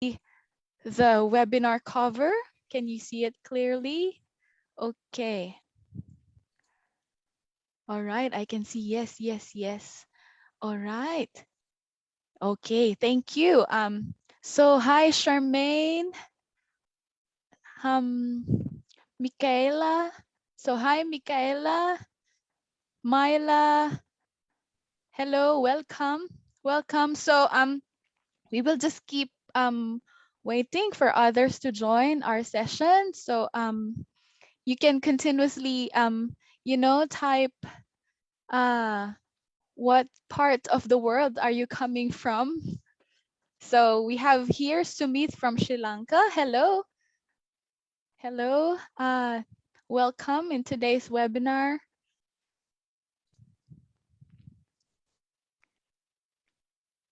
the webinar cover? Can you see it clearly? Okay. All right, I can see yes, yes, yes. All right. Okay, thank you. So hi Charmaine, um, Michaela. So hi Michaela, Myla. Hello, welcome, welcome. So we will just keep waiting for others to join our session. So you can continuously type what part of the world are you coming from? So we have here Sumit from Sri Lanka. Hello. Hello. Welcome in today's webinar.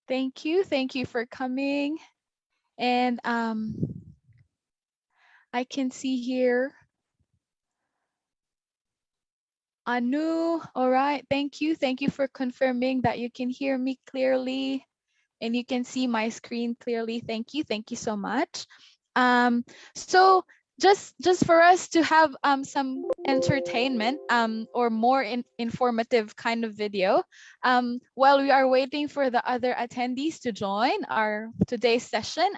Thank you. Thank you for coming. And I can see here Anu. All right. Thank you. Thank you for confirming that you can hear me clearly and you can see my screen clearly. Thank you. Thank you so much. So just for us to have some entertainment or more informative kind of video, while we are waiting for the other attendees to join our today's session,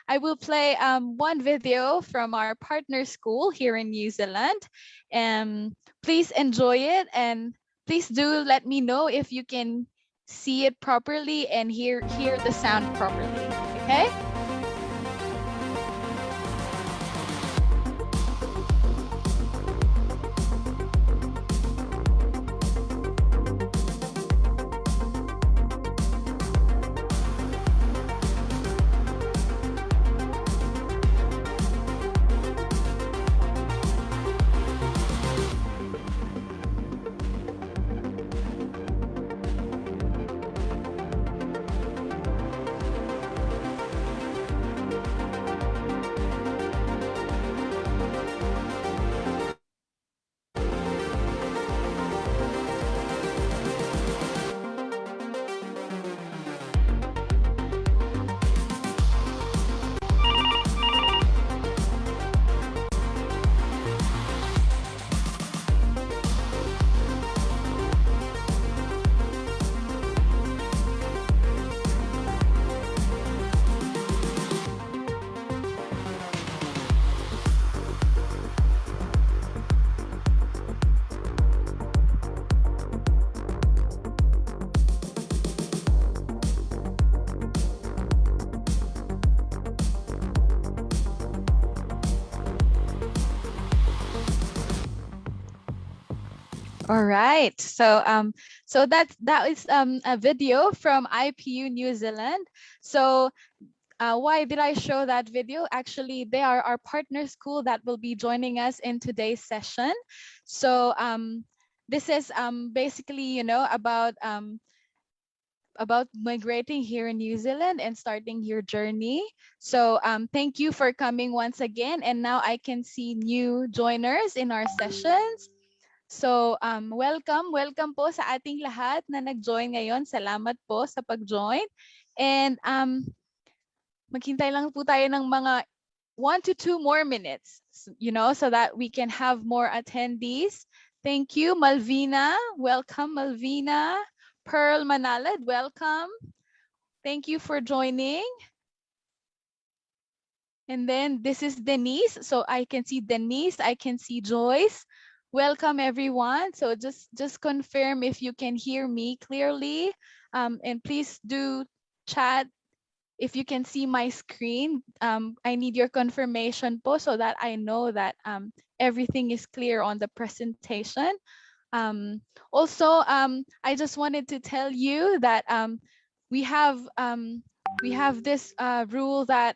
I will play one video from our partner school here in New Zealand. Please enjoy it and please do let me know if you can see it properly and hear the sound properly. Okay. All right. So that is a video from IPU New Zealand. So why did I show that video? Actually, they are our partner school that will be joining us in today's session. So this is basically, about migrating here in New Zealand and starting your journey. So thank you for coming once again. And now I can see new joiners in our sessions. So welcome po sa ating lahat na nag-join ngayon. Salamat po sa pag-join. And maghintay lang po tayo ng mga 1 to 2 more minutes, so that we can have more attendees. Thank you, Malvina. Welcome, Malvina. Pearl Manalad, welcome. Thank you for joining. And then this is Denise. So I can see Denise, I can see Joyce. Welcome everyone. So just confirm if you can hear me clearly. And please do chat if you can see my screen. I need your confirmation po so that I know that everything is clear on the presentation. Also, I just wanted to tell you that we have this rule that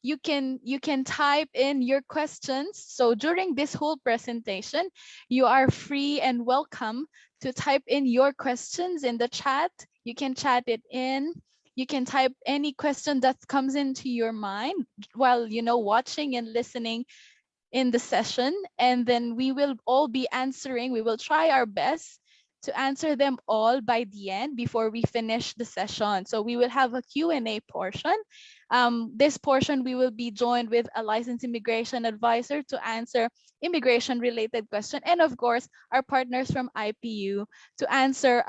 you can type in your questions. So during this whole presentation, you are free and welcome to type in your questions in the chat. You can chat it in. You can type any question that comes into your mind while watching and listening in the session, and then we will all be answering. We will try our best to answer them all by the end before we finish the session. So we will have a Q&A portion This portion, we will be joined with a licensed immigration advisor to answer immigration related question. And of course, our partners from IPU to answer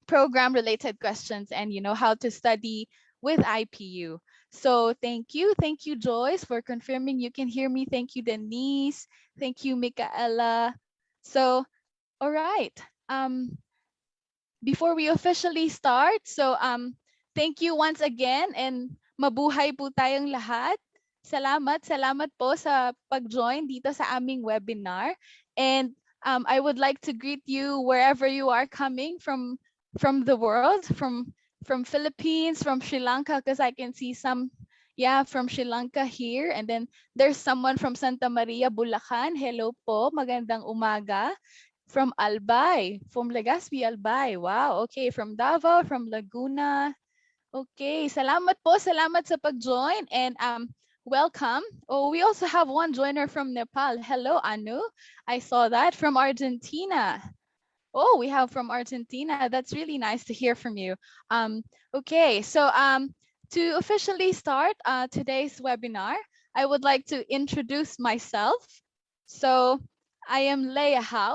program related questions and how to study with IPU. So thank you Joyce for confirming you can hear me. Thank you Denise, thank you Micaela. So all right. Um Before we officially start, so thank you once again and mabuhay po tayong lahat. Salamat po sa pag-join dito sa aming webinar. And I would like to greet you wherever you are coming from the world, from Philippines, from Sri Lanka, because I can see some from Sri Lanka here. And then there's someone from Santa Maria, Bulacan. Hello po, magandang umaga. From Albay, from Legazpi, Albay. Wow, okay. From Davao, from Laguna. Okay, salamat sa pag-join and welcome. Oh, we also have one joiner from Nepal. Hello, Anu. I saw that from Argentina. Oh, we have from Argentina. That's really nice to hear from you. Okay, so to officially start today's webinar, I would like to introduce myself. So I am Leia Howe.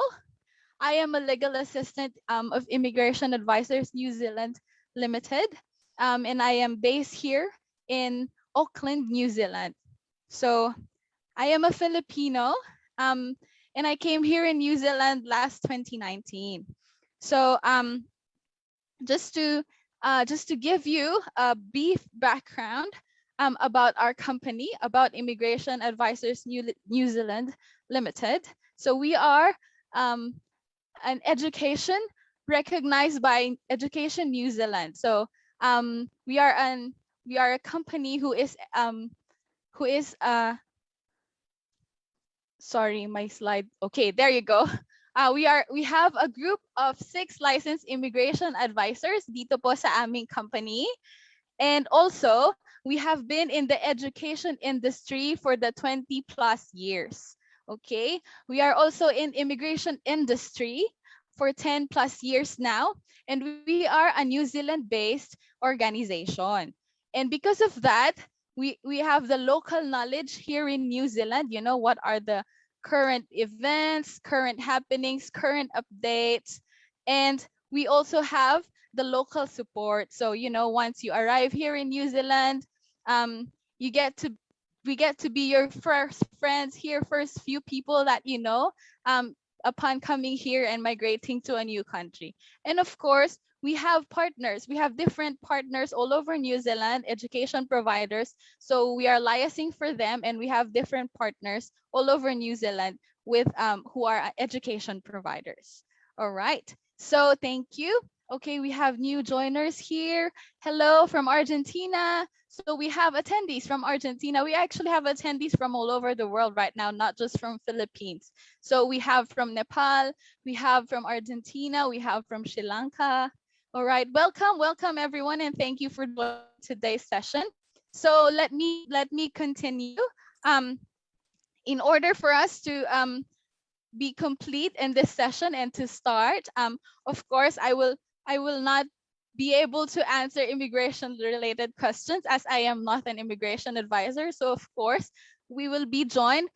I am a legal assistant of Immigration Advisors New Zealand Limited, and I am based here in Auckland, New Zealand. So I am a Filipino, and I came here in New Zealand last 2019. So just to give you a brief background about our company, about Immigration Advisors New Zealand Limited. So we are an education recognized by Education New Zealand. So we are a company who is sorry, my slide. Okay, there you go. We have a group of 6 licensed immigration advisors dito po sa aming company. And also, we have been in the education industry for the 20 plus years. Okay, we are also in immigration industry for 10 plus years now, and we are a New Zealand-based organization. And because of that, we have the local knowledge here in New Zealand. You know, what are the current events, current happenings, current updates, and we also have the local support. So, once you arrive here in New Zealand, you get to we get to be your first friends here, first few people that upon coming here and migrating to a new country. And of course, we have partners. We have different partners all over New Zealand, education providers. So we are liaising for them, and we have different partners all over New Zealand with who are education providers. All right. So thank you. Okay, we have new joiners here. Hello from Argentina. So we have attendees from Argentina. We actually have attendees from all over the world right now, not just from Philippines. So we have from Nepal, we have from Argentina, we have from Sri Lanka. All right, welcome everyone, and thank you for joining today's session. So let me continue. In order for us to be complete in this session and to start, of course, I will not be able to answer immigration related questions as I am not an immigration advisor. So of course, we will be joined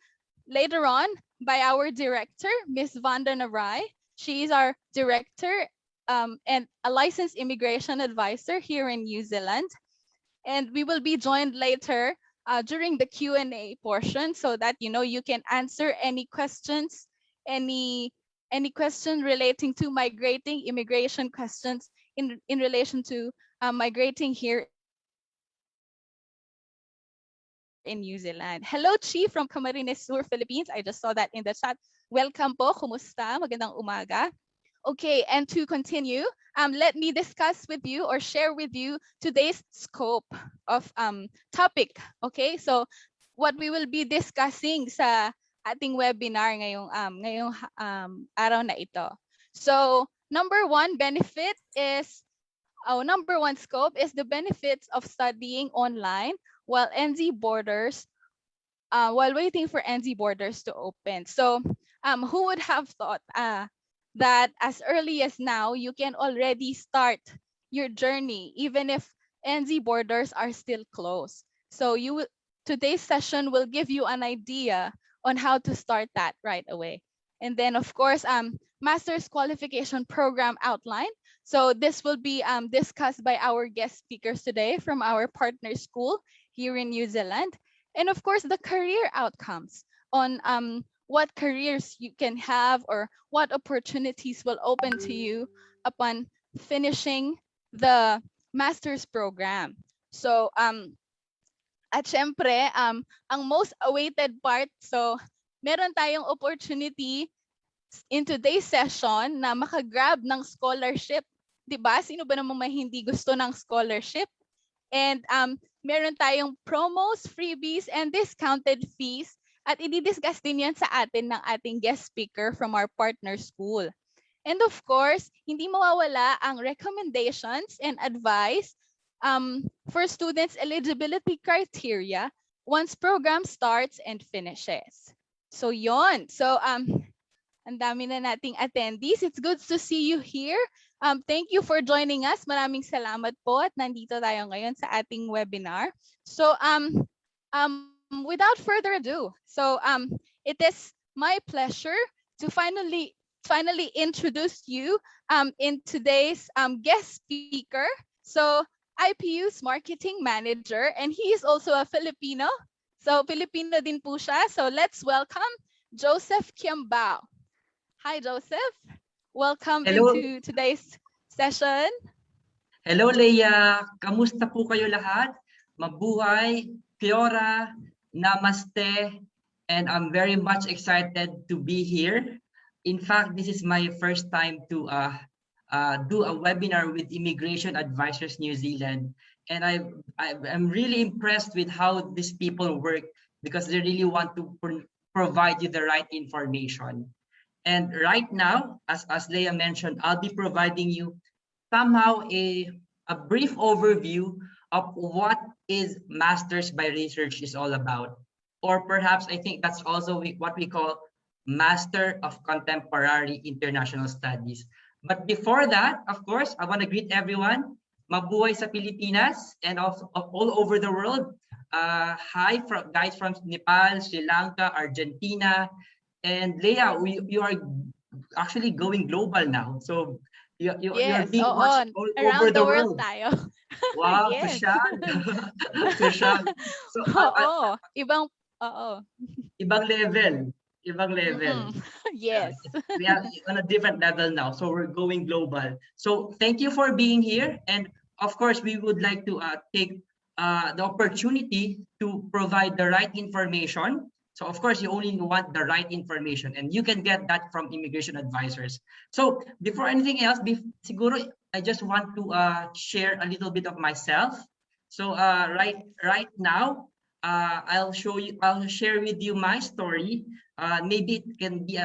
later on by our director, Ms. Vanda Narai. She is our director and a licensed immigration advisor here in New Zealand. And we will be joined later during the Q&A portion so that you can answer any questions, any question relating to migrating, immigration questions in relation to migrating here in New Zealand. Hello, Chi from Camarines Sur, Philippines. I just saw that in the chat. Welcome po, kumusta? Magandang umaga. Okay, and to continue, let me discuss with you or share with you today's scope of topic. Okay, so what we will be discussing sa ating webinar ngayong araw na ito. So number one scope is the benefits of studying online while NZ borders while waiting for NZ borders to open. So who would have thought that as early as now you can already start your journey, even if NZ borders are still closed. So today's session will give you an idea on how to start that right away. And then of course, master's qualification program outline. So this will be discussed by our guest speakers today from our partner school here in New Zealand. And of course, the career outcomes on what careers you can have or what opportunities will open to you upon finishing the master's program. So at syempre ang most awaited part, so meron tayong opportunity in today's session na makagrab ng scholarship. 'Di ba? Sino ba namang may hindi gusto ng scholarship? And meron tayong promos, freebies, and discounted fees. At i-discuss din yan sa atin ng ating guest speaker from our partner school. And of course, hindi mawawala ang recommendations and advice for students' eligibility criteria once program starts and finishes. So yon. So ang dami na nating attendees. It's good to see you here. Thank you for joining us. Maraming salamat po at nandito tayo ngayon sa ating webinar. So without further ado, so it is my pleasure to finally introduce you in today's guest speaker. So IPU's marketing manager, and he is also a Filipino. So Filipino din po siya. So let's welcome Joseph Kiambao. Hi, Joseph. Welcome Hello. into today's session. Hello, Leia. Kamusta po kayo lahat? Mabuhay, Fiora, Namaste, and I'm very much excited to be here. In fact, this is my first time to do a webinar with Immigration Advisors New Zealand, and I'm really impressed with how these people work because they really want to provide you the right information. And right now, as Leia mentioned, I'll be providing you somehow a brief overview of what is Masters by Research is all about. Or perhaps I think that's also what we call Master of Contemporary International Studies. But before that, of course, I want to greet everyone. Mabuhay sa Pilipinas and also all over the world. Hi, guys from Nepal, Sri Lanka, Argentina. And Leia, you are actually going global now. So you're being watched all over the world. Tayo. Wow, Yes. Kusyag. So, ibang level. Yes. We are on a different level now. So we're going global. So thank you for being here. And of course, we would like to take the opportunity to provide the right information. So of course, you only want the right information, and you can get that from immigration advisors. So before anything else, siguro, I just want to share a little bit of myself. So right now, I'll share with you my story. Maybe it can be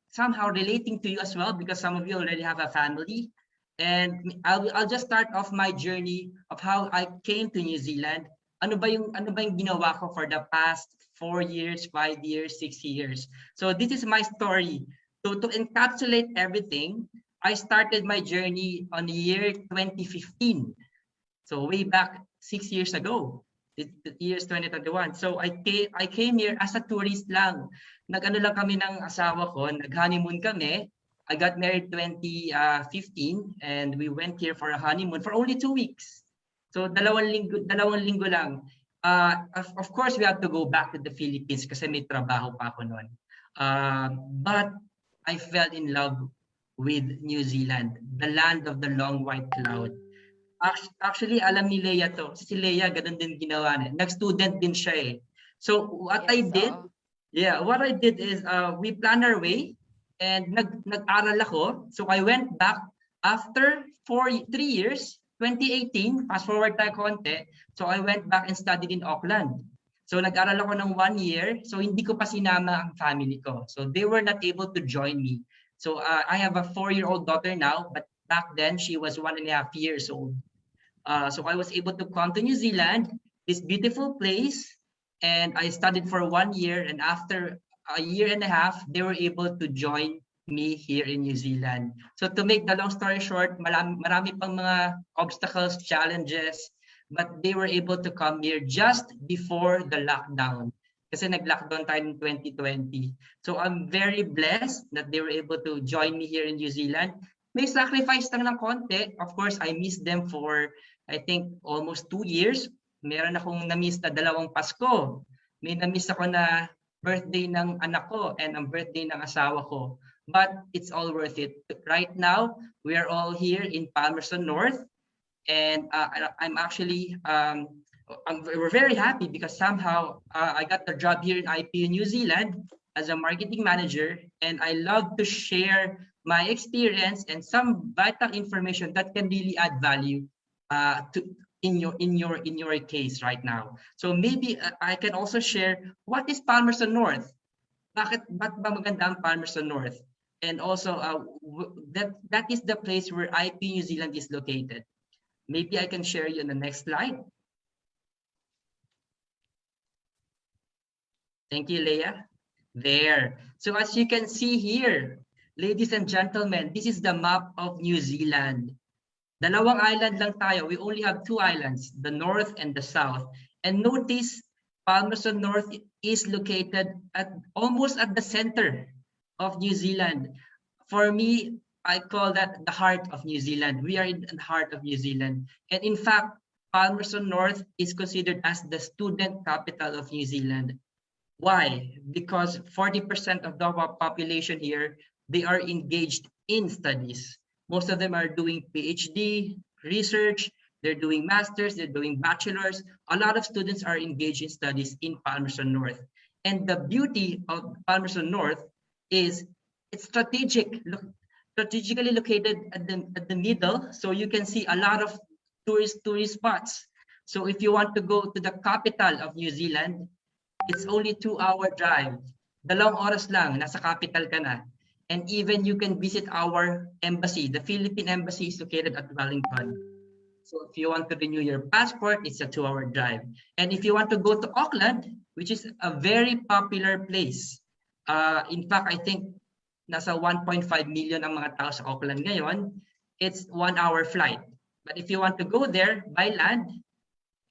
somehow relating to you as well, because some of you already have a family. And I'll just start off my journey of how I came to New Zealand. Ano ba yung ginawa ko for the past 4 years, 5 years, 6 years. So this is my story. So to encapsulate everything, I started my journey on the year 2015. So way back 6 years ago, the years 2021. So I came here as a tourist lang. Nag-ano lang kami ng asawa ko, nag-honeymoon kami. I got married 2015 and we went here for a honeymoon for only 2 weeks. So dalawang linggo lang. Of course, we have to go back to the Philippines kasi may trabaho pa ako noon. But I fell in love with New Zealand, the land of the long white cloud. Actually, alam ni Leia to. Si Leia, ganun din ginawa niya. Nag-student din siya eh. So what I did is we planned our way and nag-aral ako. So I went back after 3 years. 2018, fast forward tayo konti. So I went back and studied in Auckland. So nag-aral ako ng 1 year. So hindi ko pa sinama ang family ko. So they were not able to join me. So I have a 4-year-old daughter now, but back then she was 1.5 years old. So I was able to come to New Zealand, this beautiful place, and I studied for 1 year. And after a year and a half, they were able to join me here in New Zealand. So to make the long story short, marami pang mga obstacles, challenges, but they were able to come here just before the lockdown. Kasi nag-lockdown tayo in 2020. So I'm very blessed that they were able to join me here in New Zealand. May sacrifice lang ng konti. Of course, I missed them for, I think, almost 2 years. Meron akong na-miss na 2 Pasko. May na-miss ako na birthday ng anak ko and ang birthday ng asawa ko. But it's all worth it. Right now, we are all here in Palmerston North, and I'm actually we're very happy because somehow I got the job here in IPU New Zealand as a marketing manager, and I love to share my experience and some vital information that can really add value to in your case right now. So maybe I can also share what is Palmerston North. Ba't ba maganda ang Palmerston North? And also that is the place where IP New Zealand is located. Maybe I can share you in the next slide. Thank you, Leah. There. So as you can see here, ladies and gentlemen, this is the map of New Zealand. Dalawang island lang tayo. We only have 2 islands, the north and the south. And notice, Palmerston North is located at almost at the center of New Zealand. For me, I call that the heart of New Zealand. We are in the heart of New Zealand. And in fact, Palmerston North is considered as the student capital of New Zealand. Why? Because 40% of the population here, they are engaged in studies. Most of them are doing PhD, research, they're doing masters, they're doing bachelors. A lot of students are engaged in studies in Palmerston North. And the beauty of Palmerston North is it's strategically located at the middle. So you can see a lot of tourist spots. So if you want to go to the capital of New Zealand, it's only 2-hour drive. 2 oras lang, nasa capital ka na. And even you can visit our embassy. The Philippine embassy is located at Wellington. So if you want to renew your passport, it's a 2-hour drive. And if you want to go to Auckland, which is a very popular place. In fact, I think nasa 1.5 million ang mga tao sa Auckland ngayon. It's 1-hour flight. But if you want to go there by land,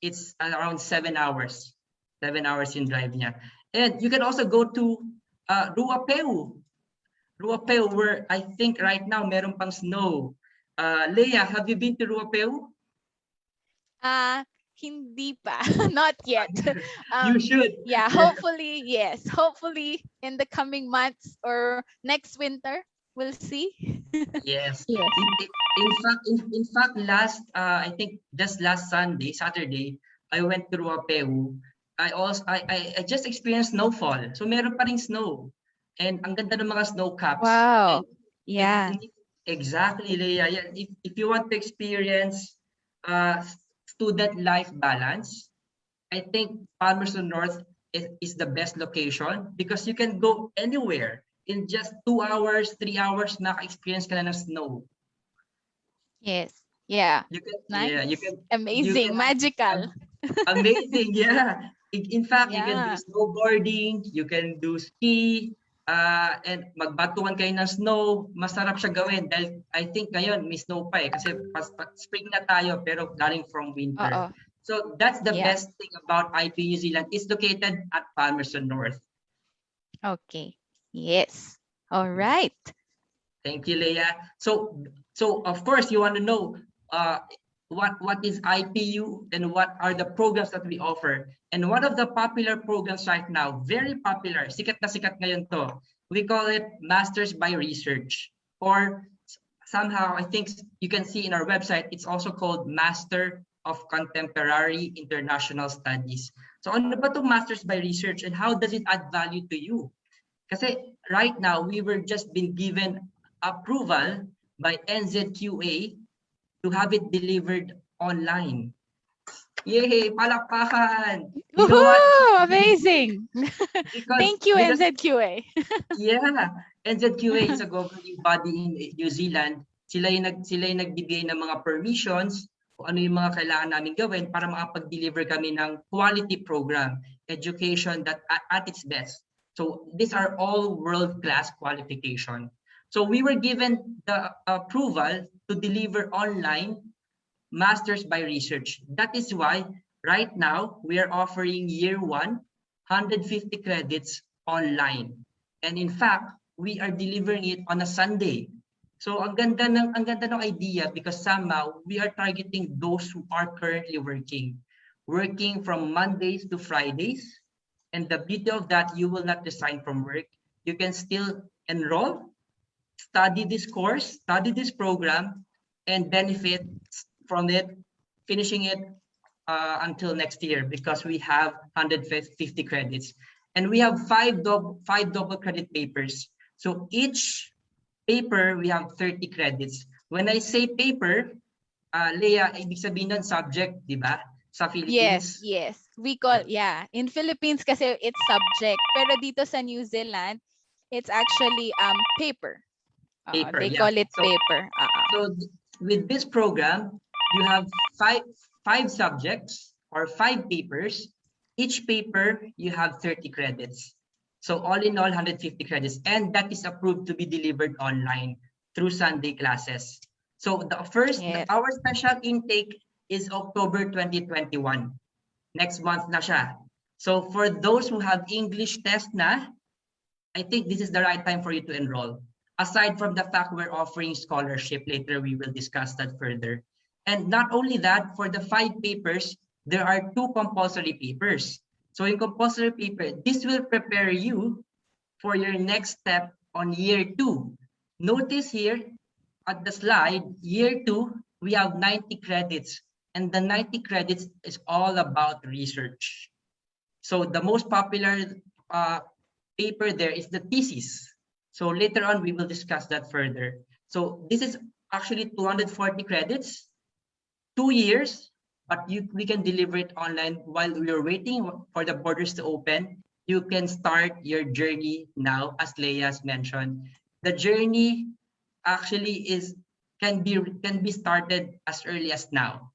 it's around 7 hours. 7 hours in drive niya. And you can also go to Ruapeu. Ruapeu, where I think right now meron pang snow. Leah, have you been to Ruapeu? Hindi pa. Not yet. You should. Yeah, hopefully, yes. Hopefully in the coming months or next winter, we'll see. Yes. Yes. In fact, I think just last Saturday, I went to Ruapeu. I just experienced snowfall. So meron pa ring snow. And ang ganda ng mga snow caps. Wow. Yeah. Exactly, Leah. Yeah. If you want to experience student life balance, I think Palmerston North is the best location because you can go anywhere. In just 2 hours, 3 hours, maka-experience ka na ng snow. Yes. Yeah. You can, nice. Yeah, you can. Amazing. Magical. Amazing, yeah. In fact, Yeah. you can do snowboarding, you can do ski, and magbatuan kayo ng snow. Masarap siya gawin dahil I think ngayon may snow pa kasi spring na tayo pero galing from winter. So that's the best thing about IP New Zealand. It's located at Palmerston North. Okay. Yes. All right. Thank you, Leah. So of course you want to know what is IPU and what are the programs that we offer. And one of the popular programs right now, very popular, sikat na sikat ngayon to, we call it Masters by Research. Or somehow, I think you can see in our website, it's also called Master of Contemporary International Studies. So ano ba itong Masters by Research and how does it add value to you? Kasi right now, we were just been given approval by NZQA to have it delivered online. Yay! Palakpakan! You know what? Amazing! Thank you, NZQA. Yeah, NZQA is a governing body in New Zealand. Sila yung nagbibigay ng mga permissions kung ano yung mga kailangan namin gawin para makapag-deliver kami ng quality program, education that at its best. So these are all world-class qualification. So we were given the approval to deliver online Masters by Research. That is why right now we are offering year 150 credits online. And in fact, we are delivering it on a Sunday. So ang ganda ng idea because somehow we are targeting those who are currently working from Mondays to Fridays. And the beauty of that, you will not resign from work. You can still enroll, study this course, study this program, and benefit from it, finishing it until next year because we have 150 credits. And we have five double credit papers. So each paper, we have 30 credits. When I say paper, Leah, ibig sabihin nun subject, di ba? Sa Philippines. Yes. We call, in Philippines kasi it's subject. Pero dito sa New Zealand, it's actually paper. Paper, they call it so, paper. So with this program, you have five subjects or 5 papers. Each paper, you have 30 credits. So all in all, 150 credits. And that is approved to be delivered online through Sunday classes. So our special intake is October 2021. Next month na siya. So for those who have English test na, I think this is the right time for you to enroll. Aside from the fact we're offering scholarship, later we will discuss that further. And not only that, for the 5 papers, there are 2 compulsory papers. So in compulsory paper, this will prepare you for your next step on year 2. Notice here at the slide, year 2, we have 90 credits. And the 90 credits is all about research. So the most popular paper there is the thesis. So later on, we will discuss that further. So this is actually 240 credits, 2 years, but we can deliver it online while we are waiting for the borders to open. You can start your journey now, as Leah's mentioned. The journey actually can be started as early as now.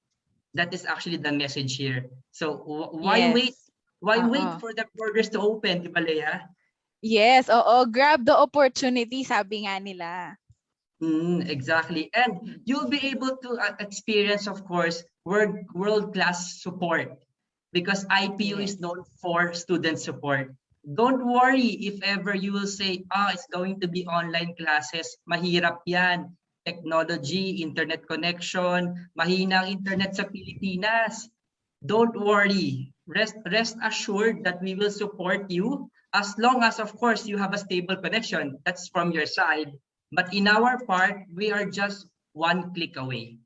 That is actually the message here. So why wait? Why wait for the borders to open, di ba, Leah? Yes, grab the opportunity, sabi nga nila. Exactly. And you'll be able to experience, of course, world-class support because IPU is known for student support. Don't worry if ever you will say, it's going to be online classes. Mahirap yan. Technology, internet connection, mahina ang internet sa Pilipinas. Don't worry. Rest assured that we will support you as long as, of course, you have a stable connection. That's from your side. But in our part, we are just 1 click away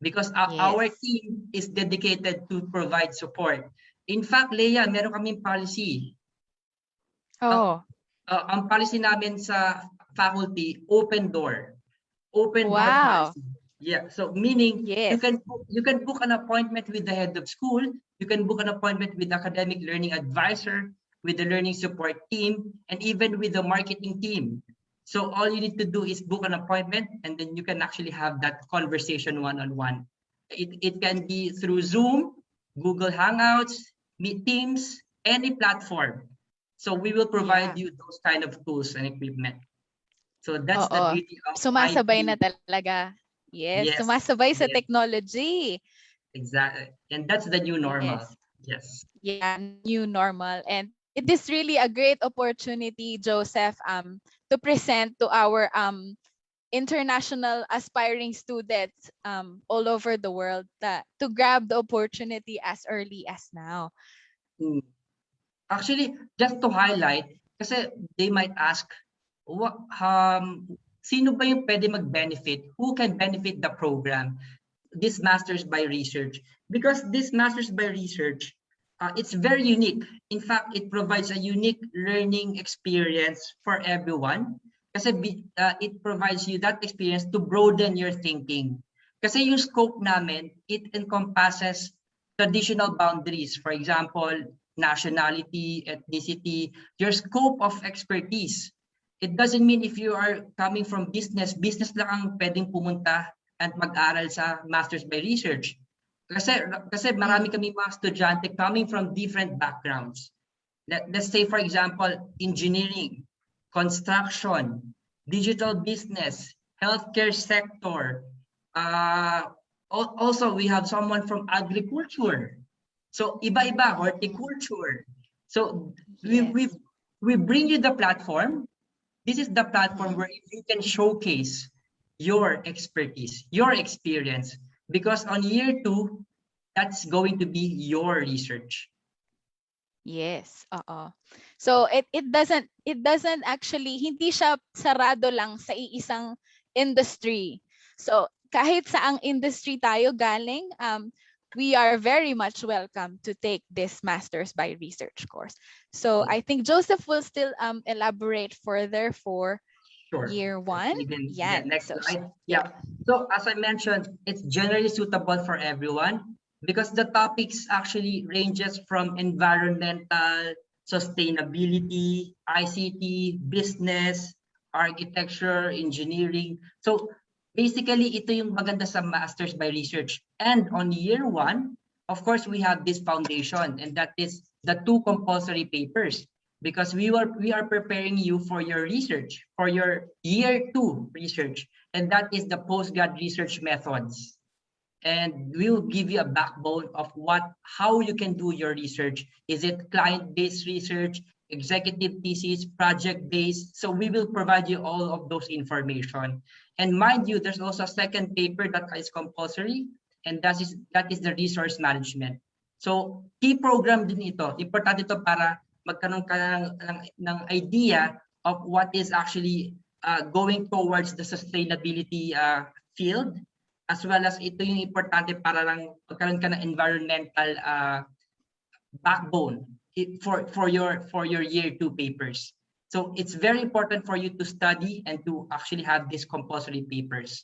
because our team is dedicated to provide support. In fact, Leah, meron kaming policy. Ang policy namin sa faculty, open door. Open door policy. Yeah, so meaning you can book an appointment with the head of school, you can book an appointment with the academic learning advisor, with the learning support team, and even with the marketing team. So all you need to do is book an appointment and then you can actually have that conversation one-on-one. It can be through Zoom, Google Hangouts, Meet Teams, any platform. So we will provide you those kind of tools and equipment. So that's the beauty of sumasabay IT. na talaga. Yes, sumasabay sa technology. Exactly. And that's the new normal. Yes. Yeah, new normal. And it is really a great opportunity, Joseph, to present to our international aspiring students all over the world to grab the opportunity as early as now. Actually, just to highlight, kasi they might ask, sino ba yung pwede mag-benefit? Who can benefit the program? This Masters by Research. Because this Masters by Research, it's very unique. In fact, it provides a unique learning experience for everyone. Kasi it provides you that experience to broaden your thinking. Kasi yung scope namin, it encompasses traditional boundaries. For example, nationality, ethnicity, your scope of expertise. It doesn't mean if you are coming from business lang ang pwedeng pumunta at mag-aral sa Masters by Research. Kasi marami kami mga estudyante coming from different backgrounds. Let's say, for example, engineering, construction, digital business, healthcare sector. Also, we have someone from agriculture. So iba-iba, horticulture. So we, Yes. we, we bring you the platform. This is the platform Mhm. where you can showcase your expertise, your experience, because on year two, that's going to be your research. Yes, oo. So it doesn't actually, hindi siya sarado lang sa iisang industry. So kahit saang industry tayo galing, we are very much welcome to take this Masters by Research course. So I think Joseph will still elaborate further for Sure. year one. You can, yeah, Yan. next So slide. yeah. Yeah. So as I mentioned, it's generally suitable for everyone because the topics actually ranges from environmental, sustainability, ICT, business, architecture, engineering. So basically, ito yung maganda sa Masters by Research. And on year one, of course, we have this foundation, and that is the two compulsory papers because we are preparing you for your research, for your year two research, and that is the postgrad research methods. And we'll give you a backbone of how you can do your research. Is it client-based research, executive thesis, project-based? So we will provide you all of those information. And mind you, there's also a second paper that is compulsory, and that is the resource management. So key program din ito. Importante ito para magkaroon ka ng idea of what is actually going towards the sustainability field, as well as ito yung importante para lang magkaroon ka ng environmental backbone for your year two papers. So it's very important for you to study and to actually have these compulsory papers.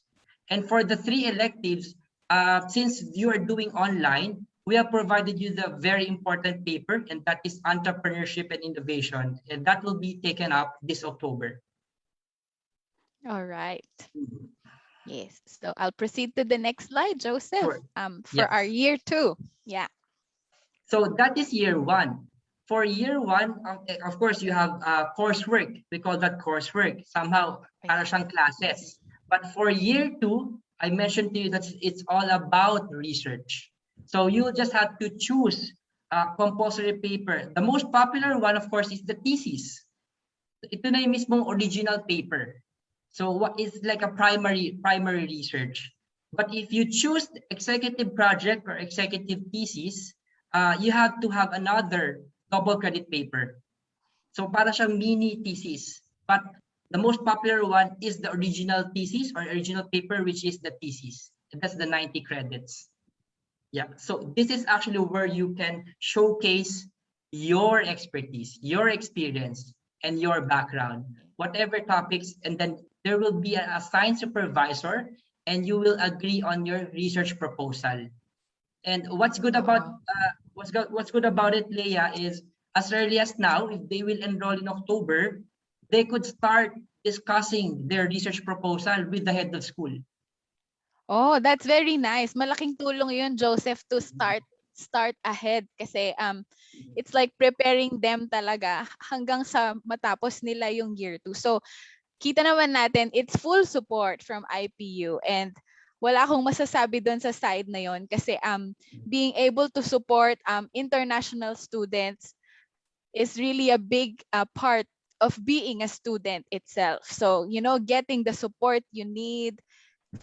And for the three electives, since you are doing online, we have provided you the very important paper, and that is entrepreneurship and innovation, and that will be taken up this October. All right. Yes. So I'll proceed to the next slide, Joseph. Sure. For Yes. our year two. Yeah. So that is year one. For year one, of course, you have coursework. We call that coursework. Somehow, para siyang classes. But for year two, I mentioned to you that it's all about research. So you just have to choose a compulsory paper. The most popular one, of course, is the thesis. Ito na yung mismong original paper. So what is like a primary research. But if you choose executive project or executive thesis, you have to have another double credit paper. So para siyang mini thesis. But the most popular one is the original thesis or original paper, which is the thesis. That's the 90 credits. Yeah. So this is actually where you can showcase your expertise, your experience, and your background, whatever topics, and then there will be an assigned supervisor, and you will agree on your research proposal. And what's good about it, Leah, is as early as now, if they will enroll in October, they could start discussing their research proposal with the head of school. Oh, that's very nice. Malaking tulong 'yun, Joseph, to start ahead kasi it's like preparing them talaga hanggang sa matapos nila yung year 2. So, kita naman natin it's full support from IPU, and wala akong masasabi doon sa side na 'yon kasi being able to support international students is really a big part of being a student itself. So, getting the support you need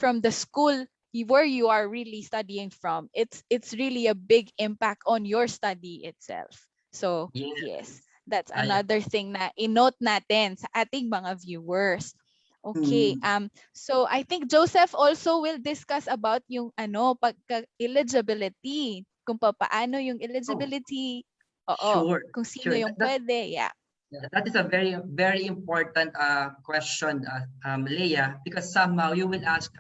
from the school where you are really studying from, it's really a big impact on your study itself. So yes, that's another thing na i-note natin sa ating mga viewers. Okay, so I think Joseph also will discuss about yung eligibility, kung paano yung eligibility. Sure. Kung sino Sure. yung pwede. Yeah. That is a very, very important question, Leah, because somehow you will ask,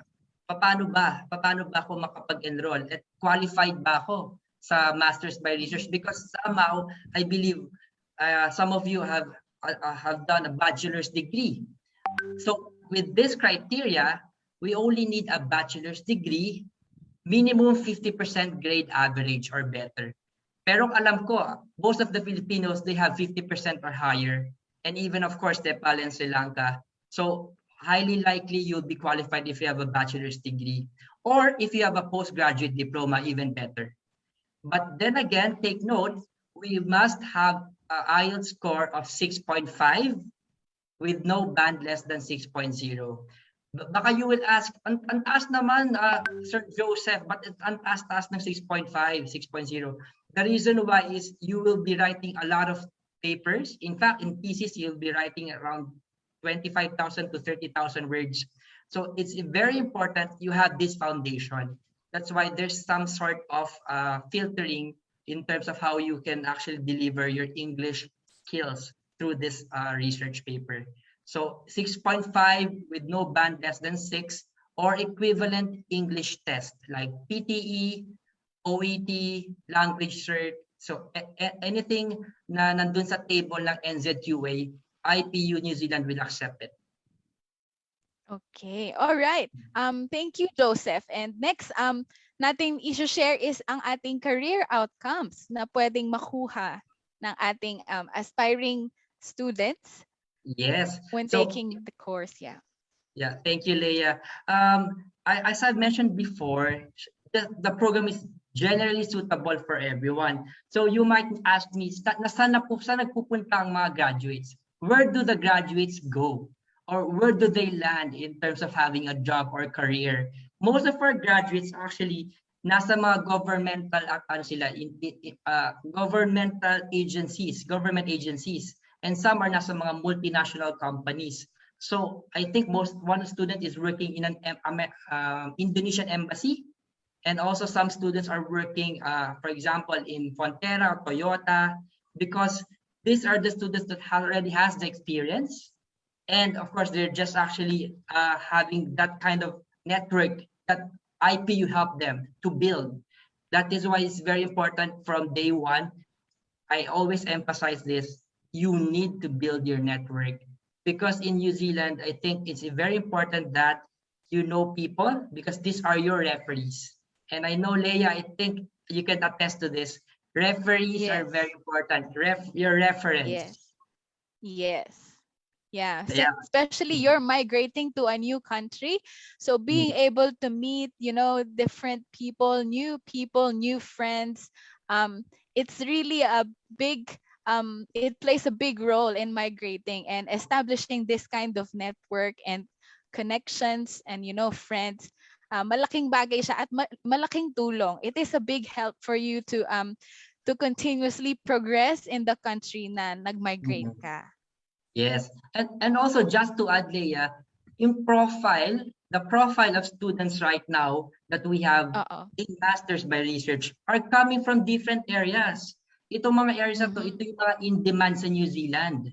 paano ba ako makapag-enroll at qualified ba ako sa Masters by Research? Because somehow, I believe some of you have done a bachelor's degree. So with this criteria, we only need a bachelor's degree, minimum 50% grade average or better. Pero alam ko, most of the Filipinos, they have 50% or higher. And even, of course, Nepal and Sri Lanka. So highly likely you'll be qualified if you have a bachelor's degree, or if you have a postgraduate diploma, even better. But then again, take note, we must have an IELTS score of 6.5 with no band less than 6.0. Baka you will ask, ang taas naman, Sir Joseph, but ang taas-taas ng 6.5, 6.0. The reason why is you will be writing a lot of papers. In fact, in thesis, you'll be writing around 25,000 to 30,000 words. So it's very important you have this foundation. That's why there's some sort of filtering in terms of how you can actually deliver your English skills through this research paper. So 6.5 with no band less than 6, or equivalent English test like PTE, OET, language cert. So anything na nandun sa table ng NZUA, IPU New Zealand will accept it. Okay. All right. Thank you, Joseph. And next, natin i-share is ang ating career outcomes na pwedeng makuha ng ating aspiring students. Yes. When So, taking the course, yeah. Yeah, thank you, Leah. As I've mentioned before, the program is generally suitable for everyone. So you might ask me, saan nagpupunta ang mga graduates? Where do the graduates go? Or where do they land in terms of having a job or career? Most of our graduates actually nasa mga governmental governmental agencies, government agencies, and some are nasa mga multinational companies. So I think one student is working in an Indonesian embassy, and also some students are working, for example, in Fonterra or Toyota, because these are the students that already has the experience, and of course they're just actually having that kind of network that IPU help them to build. That is why it's very important from day one. I always emphasize this: you need to build your network. Because in New Zealand, I think it's very important that you know people, because these are your referees. And I know, Leia, I think you can attest to this. Referees are very important. Your reference. Yes. Yes. Yeah. Yeah. Especially you're migrating to a new country. So being able to meet, different people, new friends, it's really a big it plays a big role in migrating and establishing this kind of network and connections and friends. Malaking bagay siya at malaking tulong. It is a big help for you to continuously progress in the country na nag-migrate ka. Yes, and also just to add, Leia, the profile of students right now that we have in Masters by Research are coming from different areas. Itong mga areas na to, ito yung mga in demand sa New Zealand.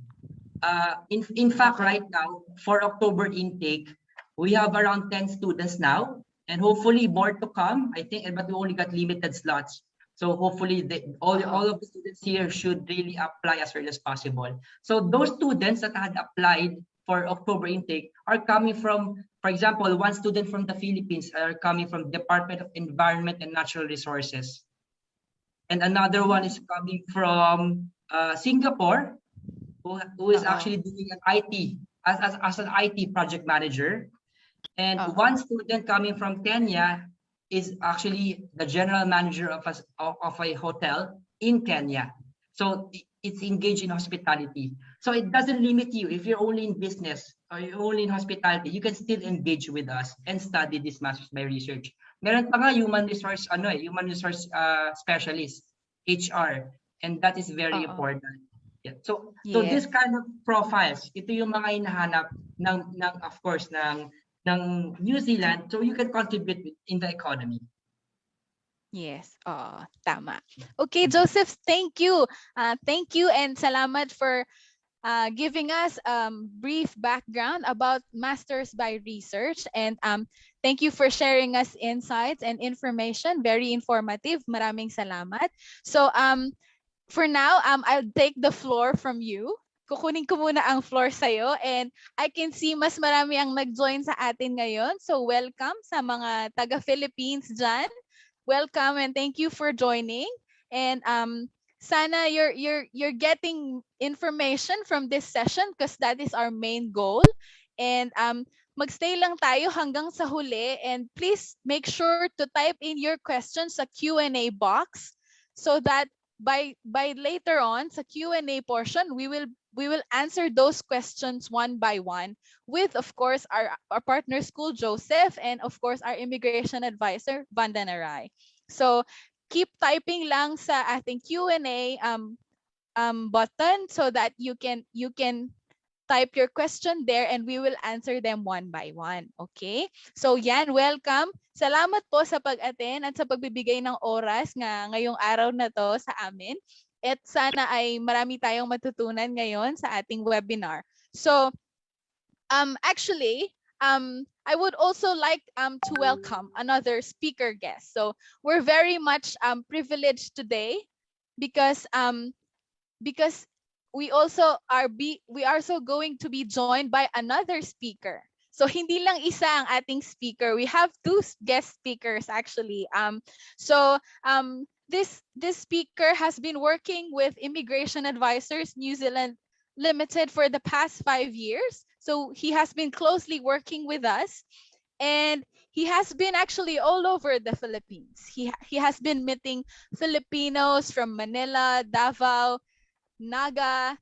In fact, right now, for October intake, we have around 10 students now, and hopefully more to come, I think, but we only got limited slots. So hopefully all of the students here should really apply as early as possible. So those students that had applied for October intake are coming from, for example, one student from the Philippines are coming from Department of Environment and Natural Resources. And another one is coming from Singapore, who is actually doing an IT, as an IT project manager. And one student coming from Kenya is actually the general manager of a hotel in Kenya. So it's engaged in hospitality. So it doesn't limit you. If you're only in business or you're only in hospitality, you can still engage with us and study this Masters by Research. Meron pa nga human resource specialist, HR, and that is very important. Yeah. So this kind of profiles, ito yung mga hinahanap ng of course ng New Zealand, so you can contribute in the economy. Yes. Tama. Okay, Joseph, thank you. Thank you and salamat for giving us brief background about Masters by Research, and thank you for sharing us insights and information. Very informative. Maraming salamat. So for now, I'll take the floor from you. Kukunin ko muna ang floor sa'yo, and I can see mas marami ang nag-join sa atin ngayon. So welcome sa mga taga-Philippines dyan. Welcome and thank you for joining. And sana you're getting information from this session, because that is our main goal. And magstay lang tayo hanggang sa huli, and please make sure to type in your questions sa Q&A box, so that by later on sa Q&A portion, we will answer those questions one by one with, of course, our partner school, Joseph, and of course our immigration advisor, Vanda Naray. So keep typing lang sa ating Q&A button, so that you can type your question there, and we will answer them one by one. Okay? So yan, welcome. Salamat po sa pag-attend at sa pagbibigay ng oras nga ngayong araw na to sa amin. At sana ay marami tayong matutunan ngayon sa ating webinar. So, actually, I would also like to welcome another speaker guest. So we're very much privileged today, because because we are so going to be joined by another speaker. So hindi lang isa ang ating speaker. We have two guest speakers actually. This speaker has been working with Immigration Advisors New Zealand Limited for the past 5 years. So he has been closely working with us, and he has been actually all over the Philippines. He has been meeting Filipinos from Manila, Davao, Naga,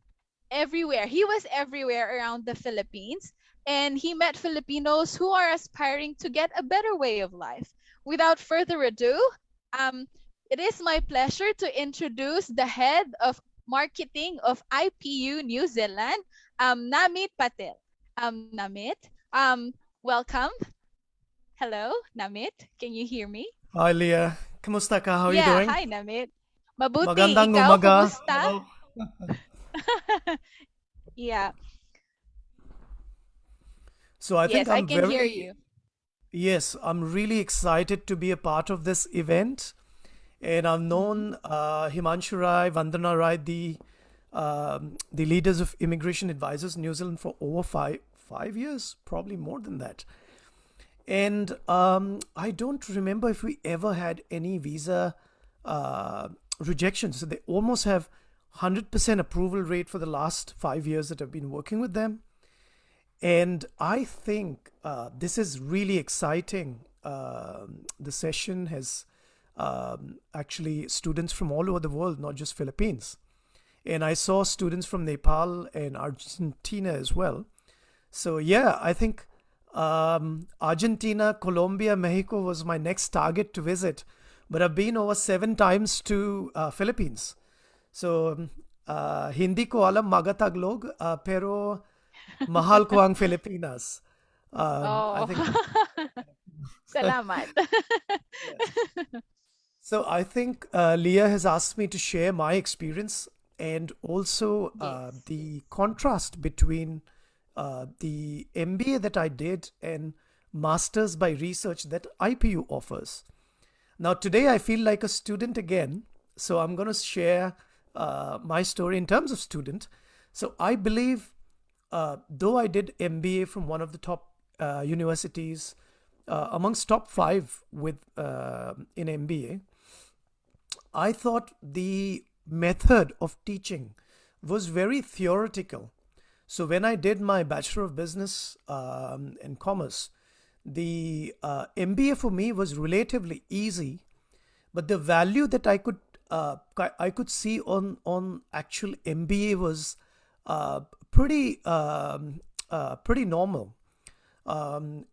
everywhere. He was everywhere around the Philippines, and he met Filipinos who are aspiring to get a better way of life. Without further ado, um, it is my pleasure to introduce the head of marketing of IPU New Zealand, Namit Patel. Namit, welcome. Hello, Namit. Can you hear me? Hi Leah, kamusta ka? How are you Yeah, doing? hi Namit. Mabuti, Magandang ikaw, umaga. kumusta? Hello. Yeah, So I think yes, I I'm can hear very, you. yes, I'm really excited to be a part of this event. And I've Mhm. known Himanshu Rai, Vandana Rai, the leaders of Immigration Advisors New Zealand for over five years, probably more than that. And I don't remember if we ever had any visa rejections. So they almost have 100% approval rate for the last 5 years that I've been working with them. And I think this is really exciting. The session has actually students from all over the world, not just Philippines. And I saw students from Nepal and Argentina as well. So yeah, I think Argentina, Colombia, Mexico was my next target to visit. But I've been over 7 times to Philippines. So hindi ko alam Magatagalog, pero mahal ko ang Filipinas. I Oh, think salamat. yes. So I think Leah has asked me to share my experience and also Yes. the contrast between the MBA that I did and Masters by Research that IPU offers. Now, today I feel like a student again, so I'm going to share my story in terms of student. So I believe, though I did MBA from one of the top universities, amongst top five with in MBA, I thought the method of teaching was very theoretical. So when I did my Bachelor of Business in Commerce, the MBA for me was relatively easy, but the value that I could see on actual MBA was uh, pretty pretty normal.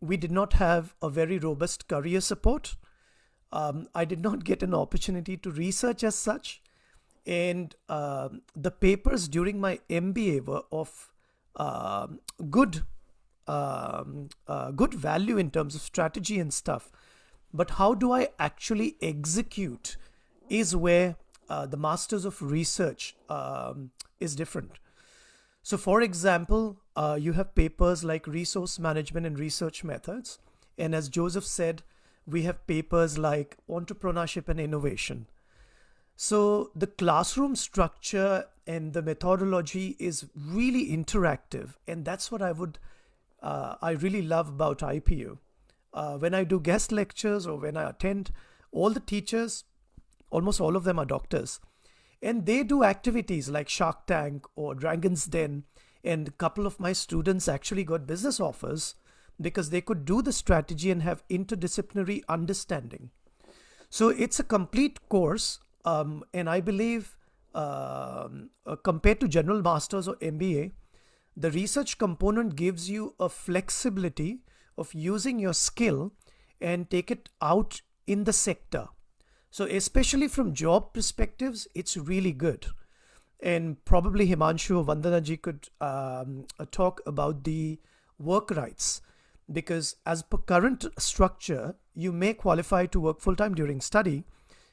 We did not have a very robust career support. I did not get an opportunity to research as such, and the papers during my MBA were of good good value in terms of strategy and stuff. But how do I actually execute is where the Masters of Research is different. So, for example, you have papers like resource management and research methods. And as Joseph said, we have papers like entrepreneurship and innovation. So, the classroom structure and the methodology is really interactive. And that's what I really love about IPU. When I do guest lectures or when I attend, all the teachers, almost all of them are doctors, and they do activities like Shark Tank or Dragon's Den, And a couple of my students actually got business offers because they could do the strategy and have interdisciplinary understanding. So it's a complete course, and I believe compared to general masters or MBA, the research component gives you a flexibility of using your skill and take it out in the sector. So especially from job perspectives, it's really good. And probably Himanshu or Vandanaji could talk about the work rights, because as per current structure, you may qualify to work full-time during study,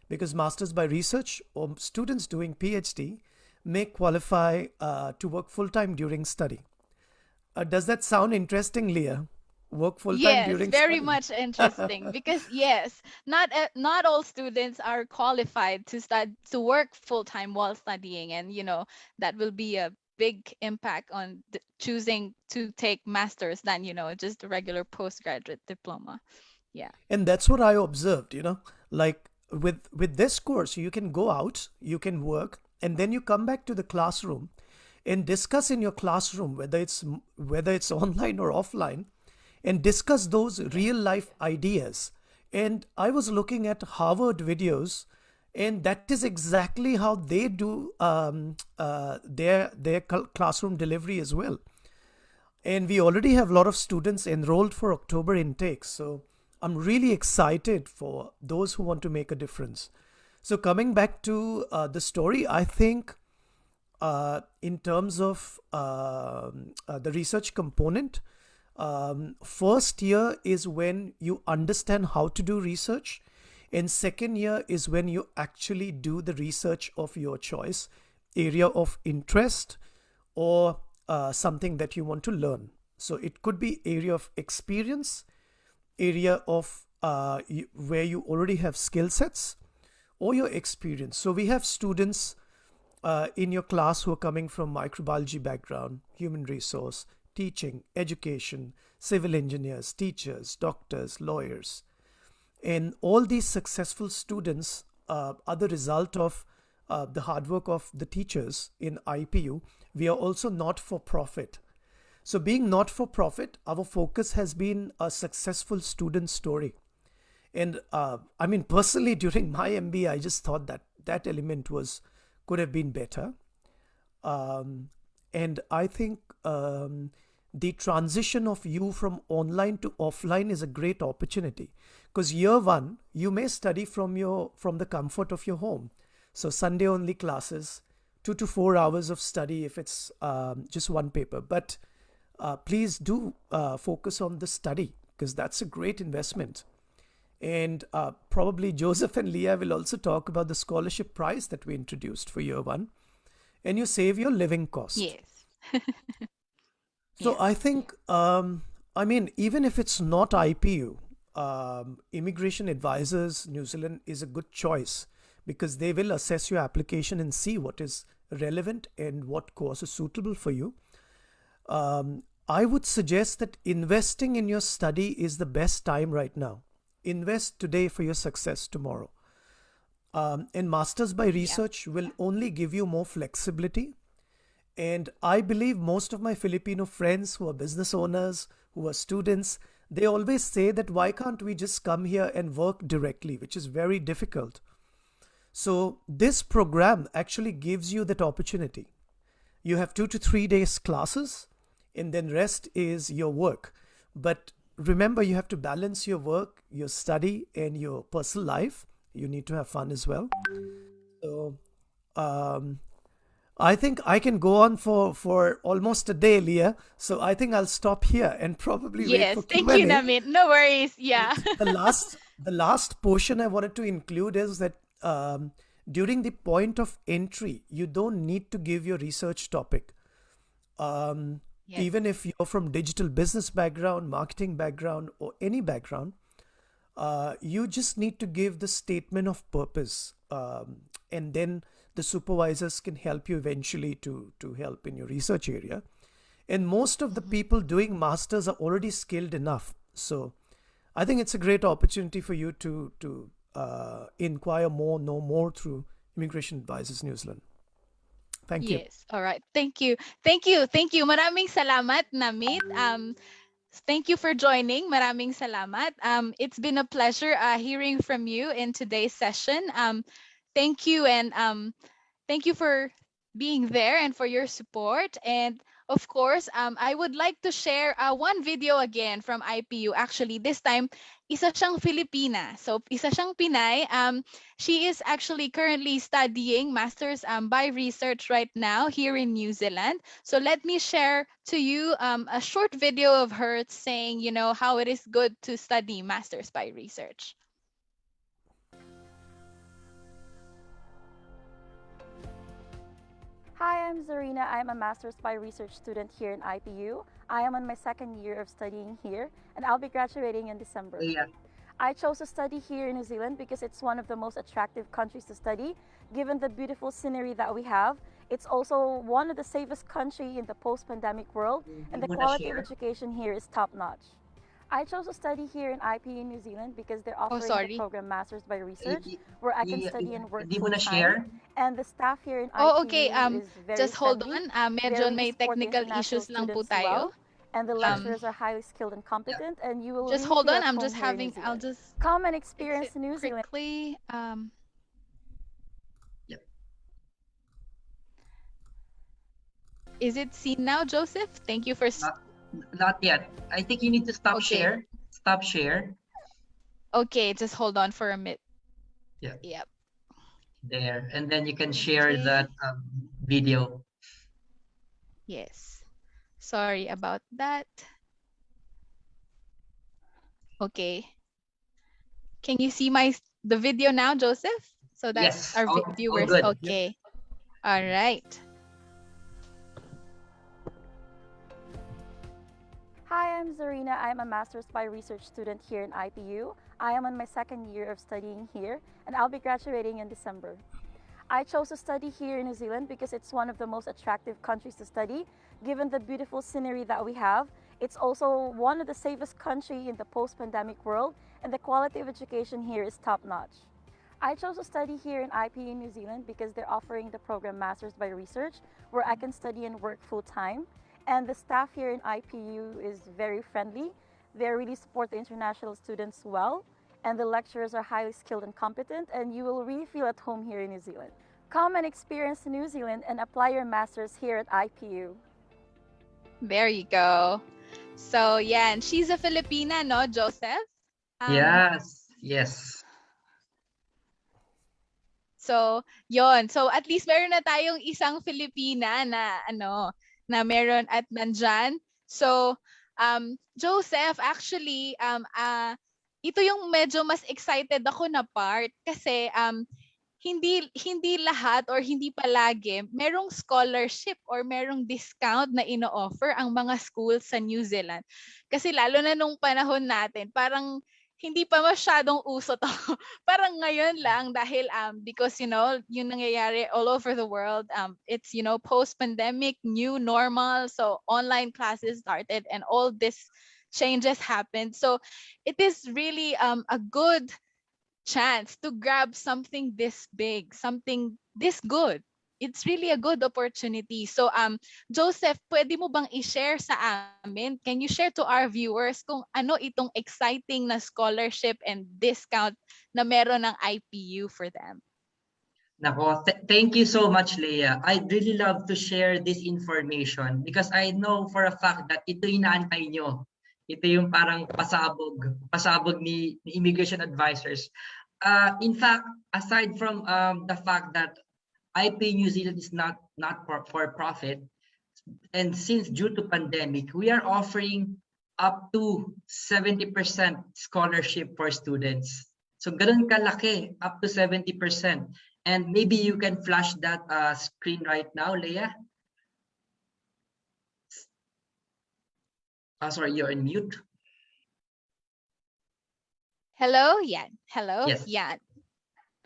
because masters by research or students doing PhD may qualify to work full-time during study. Does that sound interesting, Leah? Work full-time Yes, during very study. much interesting because yes, not all students are qualified to work full time while studying, and that will be a big impact on choosing to take masters than just a regular postgraduate diploma. Yeah. And that's what I observed, like with this course, you can go out, you can work, and then you come back to the classroom and discuss in your classroom, whether it's online or offline, and discuss those real life ideas. And I was looking at Harvard videos, and that is exactly how they do their classroom delivery as well. And we already have a lot of students enrolled for October intakes. So I'm really excited for those who want to make a difference. So coming back to the story, I think in terms of the research component, first year is when you understand how to do research, and second year is when you actually do the research of your choice, area of interest, or something that you want to learn. So it could be area of experience, area of where you already have skill sets, or your experience. So we have students in your class who are coming from microbiology background, human resource, teaching, education, civil engineers, teachers, doctors, lawyers. And all these successful students are the result of the hard work of the teachers in IPU. We are also not for profit. So being not for profit, our focus has been a successful student story. And I mean, personally, during my MBA, I just thought that element could have been better. And I think the transition of you from online to offline is a great opportunity, because year one, you may study from the comfort of your home. So Sunday only classes, 2 to 4 hours of study if it's just one paper. But please do focus on the study, because that's a great investment. And probably Joseph and Leah will also talk about the scholarship prize that we introduced for year one. And you save your living cost. Yes. So Yes. I think, I mean, even if it's not IPU, Immigration Advisors New Zealand is a good choice, because they will assess your application and see what is relevant and what course is suitable for you. I would suggest that investing in your study is the best time right now. Invest today for your success tomorrow. And Masters by Research will only give you more flexibility. And I believe most of my Filipino friends who are business owners, who are students, they always say that why can't we just come here and work directly, which is very difficult. So this program actually gives you that opportunity. You have 2 to 3 days classes, and then rest is your work. But remember, you have to balance your work, your study, and your personal life. You need to have fun as well. So I think I can go on for almost a day, Leah. So I think I'll stop here and probably wait Yes. for Thank you, Q&A. Namit. No worries. Yeah. The last portion I wanted to include is that during the point of entry, you don't need to give your research topic. Yes. Even if you're from digital business background, marketing background, or any background, you just need to give the statement of purpose, and then the supervisors can help you eventually to help in your research area. And most of the people doing masters are already skilled enough. So I think it's a great opportunity for you to inquire more, know more through Immigration Advisors New Zealand. Thank you. Yes. All right. Thank you. Thank you. Thank you. Maraming salamat, Namit. Thank you for joining. Maraming salamat. It's been a pleasure hearing from you in today's session. Thank you, and thank you for being there and for your support. And of course, I would like to share one video again from IPU. Actually, this time, isa siyang Filipina. So, isa siyang Pinay. She is actually currently studying Masters by Research right now here in New Zealand. So, let me share to you a short video of her saying, how it is good to study Masters by Research. Hi, I'm Zarina. I'm a Master's by Research student here in IPU. I am on my second year of studying here, and I'll be graduating in December. Yeah. I chose to study here in New Zealand because it's one of the most attractive countries to study, given the beautiful scenery that we have. It's also one of the safest country in the post-pandemic world, and the quality of education here is top-notch. I chose to study here in IPU New Zealand because they're offering the sorry. program Masters by Research, where I can study and work Hindi mo na full-time. share? And the staff here in Oh, IPU okay. is very Just hold friendly. on. They Medyo really may support the technical international issues lang po students tayo. well, and the lecturers are highly skilled and competent, and you will Just really hold feel on. at I'm home just here in New having. I'll Zealand. just Come and fix experience it New Zealand. quickly. Yep. Is it seen now, Joseph? Thank you for. Not yet. I think you need to stop Okay. share. Stop share. Okay, just hold on for a minute. Yeah. Yep. There, and then you can share Okay. that video. Yes. Sorry about that. Okay. Can you see the video now, Joseph? So that Yes. our All viewers. good. Okay. All right. Hi, I'm Zarina. I'm a Master's by Research student here in IPU. I am on my second year of studying here, and I'll be graduating in December. I chose to study here in New Zealand because it's one of the most attractive countries to study, given the beautiful scenery that we have. It's also one of the safest country in the post-pandemic world, and the quality of education here is top-notch. I chose to study here in IPU New Zealand because they're offering the program Masters by Research, where I can study and work full-time. And the staff here in IPU is very friendly. They really support the international students well, and the lecturers are highly skilled and competent, and you will really feel at home here in New Zealand. Come and experience New Zealand and apply your masters here at IPU. There you go. So yeah, and she's a Filipina, no, Joseph? Yes. Yes. So, yon. So, at least meron na tayong isang Filipina na meron at nandyan. So, Joseph, actually, ito yung medyo mas excited ako na part kasi hindi lahat or hindi palagi merong scholarship or merong discount na ino-offer ang mga schools sa New Zealand. Kasi lalo na nung panahon natin, parang hindi pa masyadong uso to. Parang ngayon lang dahil because yung nangyayari all over the world, it's post-pandemic, new normal, so online classes started and all this changes happened. So it is really a good chance to grab something this big, something this good. It's really a good opportunity. So Joseph, pwede mo bang i-share sa amin? Can you share to our viewers kung ano itong exciting na scholarship and discount na meron ng IPU for them? Nako, thank you so much, Leah. I'd really love to share this information because I know for a fact that ito inaantay nyo. Ito yung parang pasabog ni immigration advisors. In fact, aside from the fact that IP New Zealand is not for profit, and since due to pandemic, we are offering up to 70% scholarship for students. So ganun kalaki, up to 70%. And maybe you can flash that screen right now, Leah. Sorry, you're on mute. Hello, Yan. Hello, Yes. Yan.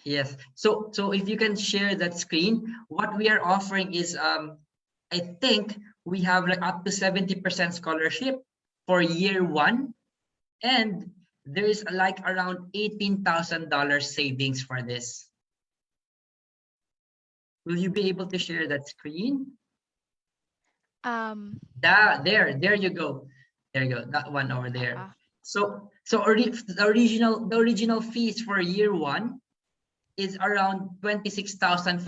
Yes. So if you can share that screen, what we are offering is I think we have like up to 70% scholarship for year 1, and there is like around $18,000 savings for this. Will you be able to share that screen? Um. There you go. There you go. That one over there. Uh, The original fees for year one is around 26,550.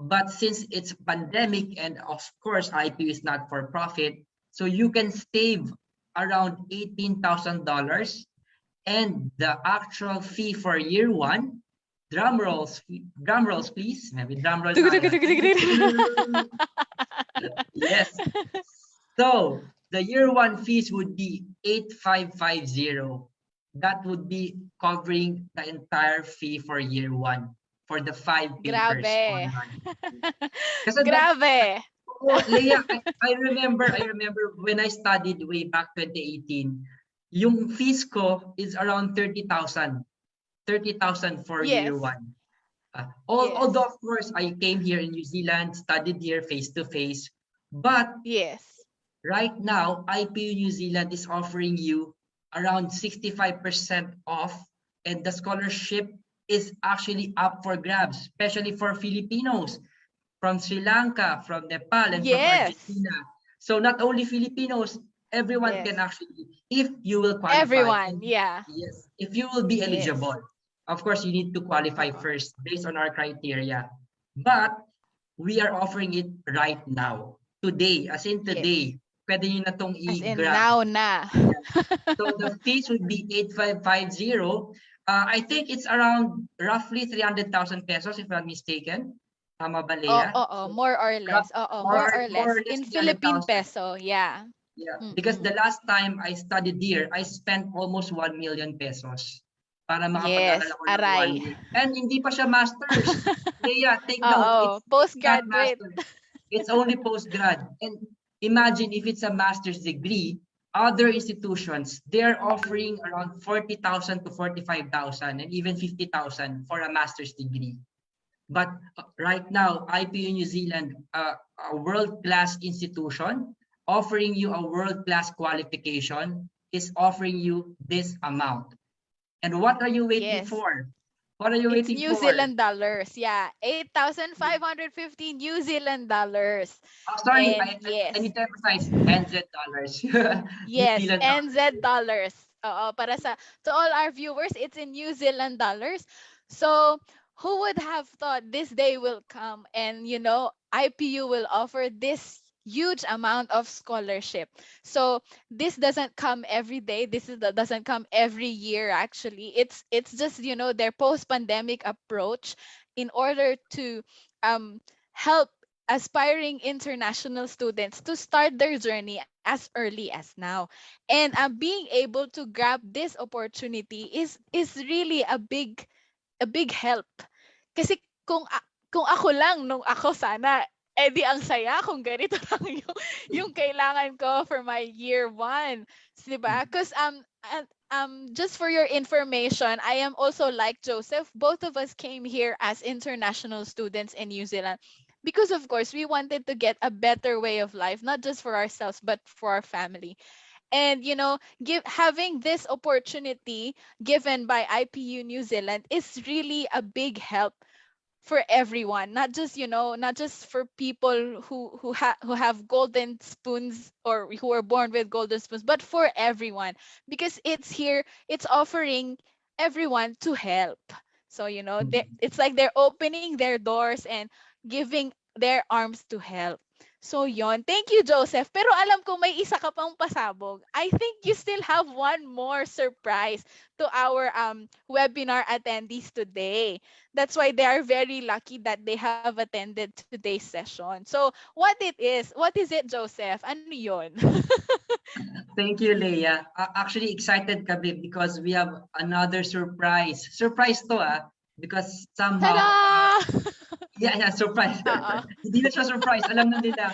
But since it's pandemic and of course IPU is not for profit, so you can save around $18,000, and the actual fee for year one, drum rolls please. Maybe drum roll tayo. Yes. So the year one fees would be 8,550. That would be covering the entire fee for year one for the 5 papers Grabe. online. Kasi that, Grabe. oh, Leia, I remember when I studied way back 2018, yung fees ko is around 30,000. 30,000 for year Yes. one. Yes. Although of course I came here in New Zealand, studied here face to face, but Yes. right now, IPU New Zealand is offering you around 65% off, and the scholarship is actually up for grabs, especially for Filipinos from Sri Lanka, from Nepal, and from Yes. Argentina. So not only Filipinos, everyone Yes. can actually, if you will qualify. Everyone. Yeah. Yes, if you will be Yes. eligible. Of course, you need to qualify Uh-uh. first based on our criteria. But we are offering it right now. Today, as in Yes. today, pwede nyo na itong As in i-grab. now na. Yeah. So the fees would be 8,550. I think it's around roughly 300,000 pesos if I'm mistaken. Tama ba, Oh, Leia? oh, more or less. Oh, more or More less. or less In Philippine 300,000. peso, yeah. Yeah, because the last time I studied here, I spent almost 1 million pesos para makapag-aral Yes, ako ng 1 aray. year. And hindi pa siya masters. Leia, take note, Oo, it's not postgraduate. masters. It's only postgrad. And imagine if it's a master's degree, other institutions, they're offering around 40,000 to 45,000 and even 50,000 for a master's degree. But right now, IPU New Zealand, a world-class institution, offering you a world-class qualification, is offering you this amount. And what are you waiting Yes. for? What are you It's waiting New for? Zealand dollars. Yeah, 8,550 New Zealand dollars. Oh, sorry, And I yes. need to emphasize NZ dollars. New Yes, Zealand NZ dollars. dollars. Oo, para sa to all our viewers, it's in New Zealand dollars. So, who would have thought this day will come and IPU will offer this huge amount of scholarship. So, this doesn't come every day. Doesn't come every year actually. It's just, their post-pandemic approach in order to help aspiring international students to start their journey as early as now. And being able to grab this opportunity is really a big help. Kasi kung ako lang nung ako sana di ang saya kung ganito lang yung kailangan ko for my year one. 'Di ba? Because just for your information, I am also like Joseph. Both of us came here as international students in New Zealand because of course we wanted to get a better way of life, not just for ourselves but for our family. And having this opportunity given by IPU New Zealand is really a big help for everyone, not just not just for people who have golden spoons or who are born with golden spoons, but for everyone, because it's offering everyone to help. So it's like they're opening their doors and giving their arms to help. So yon, thank you, Joseph. Pero alam ko may isa ka pang pasabog. I think you still have one more surprise to our webinar attendees today. That's why they are very lucky that they have attended today's session. So, what is it, Joseph? Ano yun? Thank you, Leia. Actually excited kami because we have another surprise. Surprise to because somehow Tada! yeah, surprise. Oo. Hindi na siya surprise. Alam na nila.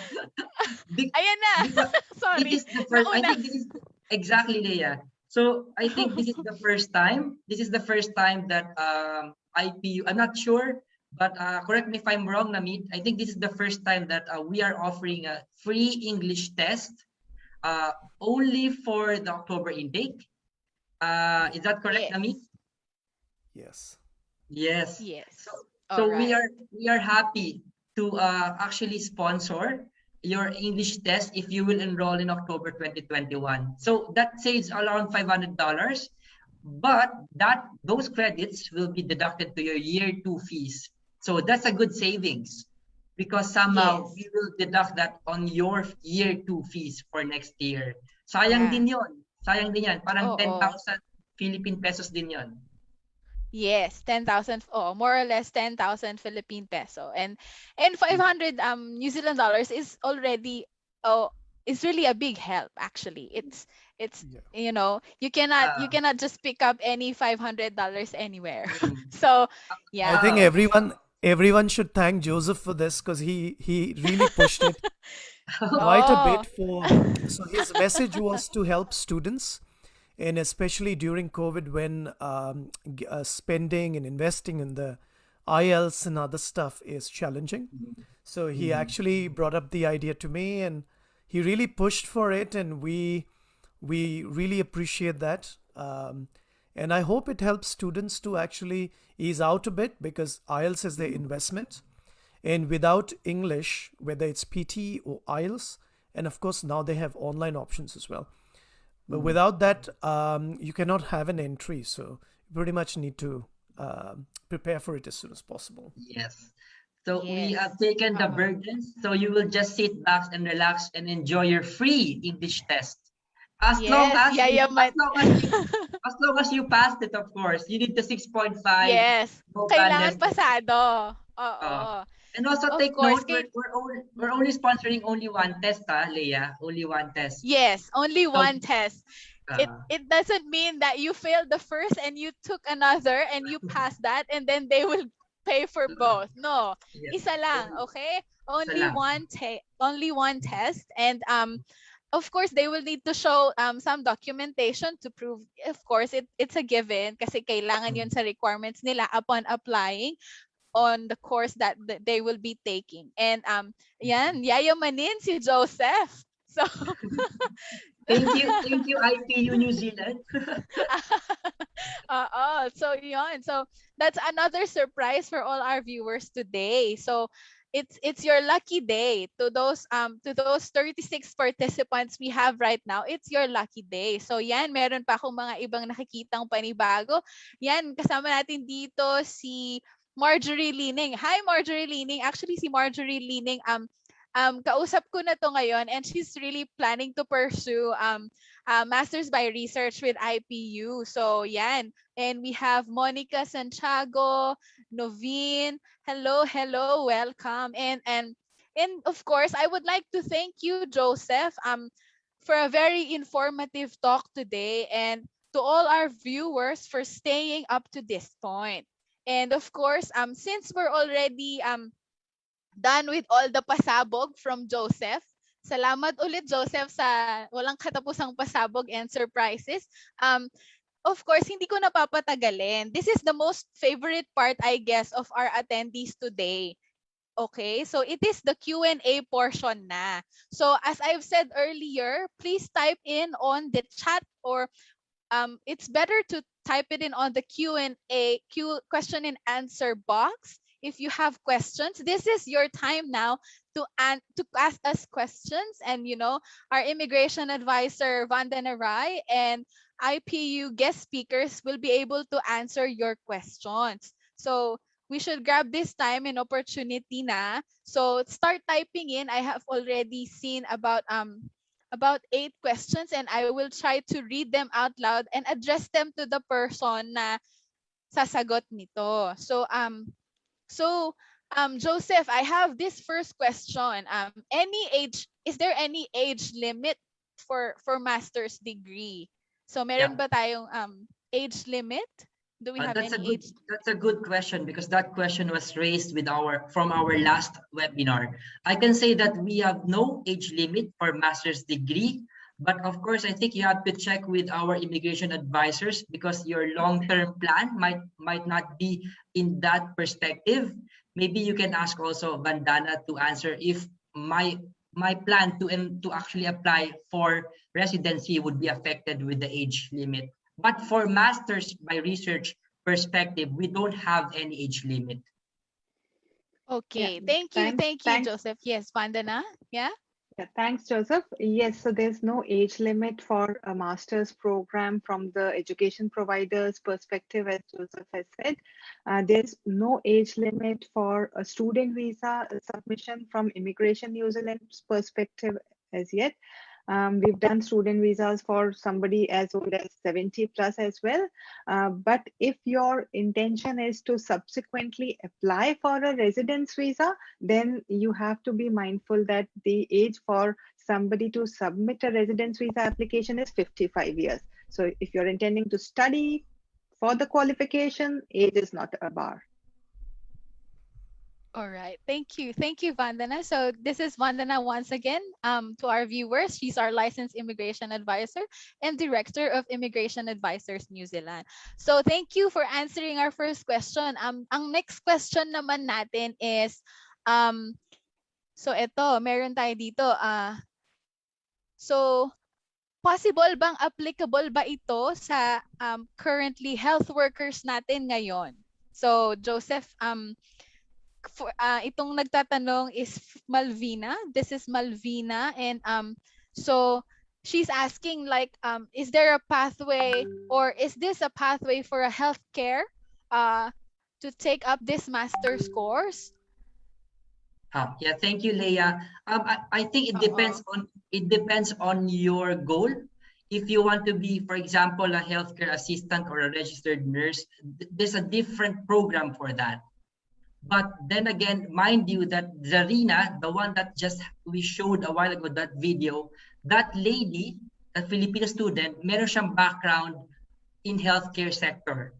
Ayan na. Sorry. This is the first. I Nauna. think this is exactly, Leia. So I think this is the first time. This is the first time that IPU. I'm not sure, but correct me if I'm wrong, Namit. I think this is the first time that we are offering a free English test, only for the October intake. Is that correct, Yes. Namit? Yes. Yes. Yes. All So right. we are happy to actually sponsor your English test if you will enroll in October 2021. So that saves around $500, but those credits will be deducted to your year two fees. So that's a good savings because somehow Yes. we will deduct that on your year two fees for next year. Sayang Yeah. din yon. Sayang din yan. Parang Oo. 10,000 Philippine pesos din yon. Yes, 10,000, oh, more or less 10,000 Philippine peso. And 500 New Zealand dollars is already, oh, is really a big help actually. It's Yeah. you Uh, cannot just pick up any $500 anywhere. mm. So, I yeah. think Uh, everyone should thank Joseph for this because he really pushed it quite a Oh. bit for. So his message was to help students, and especially during COVID when spending and investing in the IELTS and other stuff is challenging. So he mm. actually brought up the idea to me, and he really pushed for it, and we really appreciate that. And I hope it helps students to actually ease out a bit because IELTS is their investment. And without English, whether it's PT or IELTS, and of course now they have online options as well. But Mm. without that, you cannot have an entry. So you pretty much need to prepare for it as soon as possible. Yes. So we Yes. have taken the Uh-uh. burdens. So you will just sit back and relax and enjoy your free English test. As long Yes, as you, yayaman. as long as you passed it, of course. You need the 6.5, Yes. no Kailangan blunders. pasado. Uh, Oo. and also Of take course, note, we're only sponsoring only one test, Leah. Only one test. yes, only So one test. It uh, it doesn't mean that you failed the first and you took another and you passed that and then they will pay for both. No. yes, Isa lang, only okay? isa Only lang. one only one test, and of course they will need to show some documentation to prove, of course it's a given kasi kailangan yun sa requirements nila upon applying on the course that they will be taking. And yan, yayamanin si Joseph. So Thank you, IPU New Zealand. so yun. So that's another surprise for all our viewers today. So it's your lucky day to those 36 participants we have right now. It's your lucky day. So yan, meron pa akong mga ibang nakikitang panibago. Yan, kasama natin dito si Marjorie Lining. Hi Marjorie Lining. Actually si Marjorie Lining kausap ko na to ngayon, and she's really planning to pursue Masters by Research with IPU. So, yan. And we have Monica Santiago, Noveen. Hello, hello, welcome. And of course, I would like to thank you, Joseph, for a very informative talk today, and to all our viewers for staying up to this point. And of course, since we're already done with all the pasabog from Joseph. Salamat ulit, Joseph, sa walang katapusang pasabog and surprises. Of course, hindi ko napapatagalin. This is the most favorite part, I guess, of our attendees today. Okay, so it is the Q&A portion na. So as I've said earlier, please type in on the chat, or it's better to type it in on the question and answer box if you have questions. This is your time now to ask us questions, and our immigration advisor Vanda Narai and IPU guest speakers will be able to answer your questions. So we should grab this time and opportunity na. So start typing in. I have already seen about 8 questions, and I will try to read them out loud and address them to the person na sasagot nito. So Joseph, I have this first question. Is there any age limit for master's degree? So Yeah. meron ba tayong age limit? Do we have any age? That's a good question because that question was raised with from our last webinar. I can say that we have no age limit for master's degree, but of course I think you have to check with our immigration advisors because your long-term plan might not be in that perspective. Maybe you can ask also Vandana to answer if my plan to actually apply for residency would be affected with the age limit. But for masters by research perspective, we don't have any age limit. Okay, Yeah, thank you, thanks. Joseph. Yes, Vandana. Yeah. Yeah, thanks, Joseph. Yes, so there's no age limit for a master's program from the education provider's perspective, as Joseph has said. There's no age limit for a student visa submission from Immigration New Zealand's perspective as yet. We've done student visas for somebody as old as 70 plus as well. But if your intention is to subsequently apply for a residence visa, then you have to be mindful that the age for somebody to submit a residence visa application is 55 years. So if you're intending to study for the qualification, age is not a bar. All right. Thank you. Thank you, Vandana. So this is Vandana once again. To our viewers, she's our licensed immigration advisor and director of Immigration Advisors New Zealand. So thank you for answering our first question. Ang next question naman natin is, so ito, meron tayo dito. So possible bang applicable ba ito sa currently health workers natin ngayon? So Joseph, itong nagtatanong is Malvina. This is Malvina, and so she's asking like, is there a pathway, or is this a pathway for a healthcare uh to take up this master's course? Yeah, thank you, Leah. I think Uh-oh. it depends on your goal. If you want to be, for example, a healthcare assistant or a registered nurse, there's a different program for that. But then again, mind you that Zarina, the one that just we showed a while ago, that video, that lady, that Filipino student, meron siyang background in healthcare sector.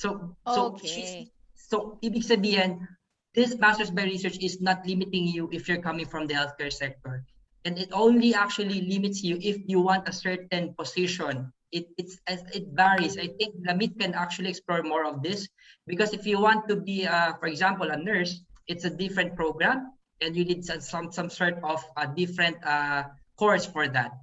Okay. So ibig sabihin, this master's by research is not limiting you if you're coming from the healthcare sector. And it only actually limits you if you want a certain position. It varies. I think Lamit can actually explore more of this, because if you want to be, for example, a nurse, it's a different program, and you need some sort of a different course for that.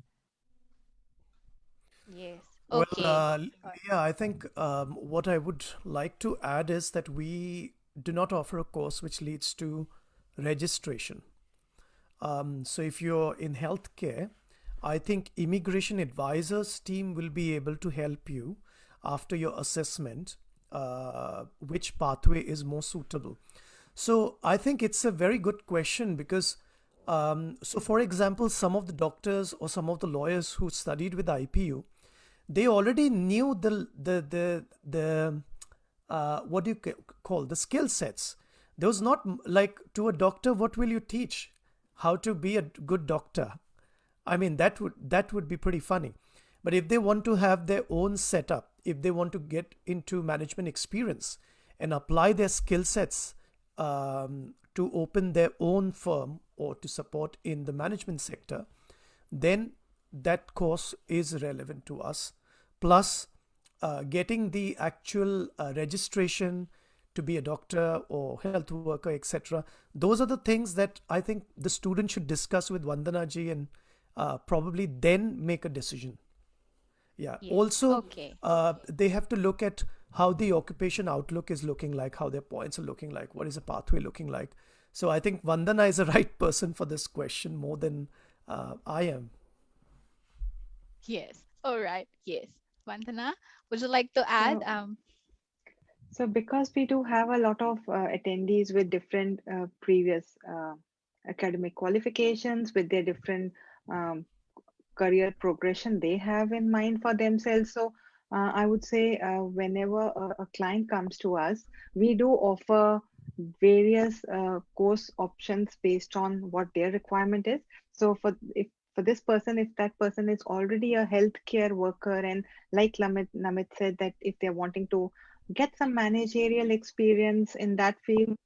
Yes. Well, Okay. yeah, I think what I would like to add is that we do not offer a course which leads to registration. So if you're in healthcare, I think immigration advisors team will be able to help you after your assessment, which pathway is more suitable. So I think it's a very good question because, so for example, some of the doctors or some of the lawyers who studied with IPU, they already knew the what do you call the skill sets. There was not like, to a doctor, what will you teach? How to be a good doctor? I mean, that would be pretty funny. But if they want to have their own setup, if they want to get into management experience and apply their skill sets to open their own firm or to support in the management sector, then that course is relevant to us. Plus, getting the actual registration to be a doctor or health worker, etc. Those are the things that I think the student should discuss with Vandana ji and probably then make a decision. Yeah. Yes. Also, Okay. they have to look at how the occupation outlook is looking like, how their points are looking like, what is the pathway looking like. So I think Vandana is the right person for this question more than I am. Yes. All right. Yes. Vandana, would you like to add? So So because we do have a lot of attendees with different previous academic qualifications, with their different um, career progression they have in mind for themselves. So I would say whenever a client comes to us, we do offer various course options based on what their requirement is. So for this person, if that person is already a healthcare worker, and like Namit said, that if they're wanting to get some managerial experience in that field,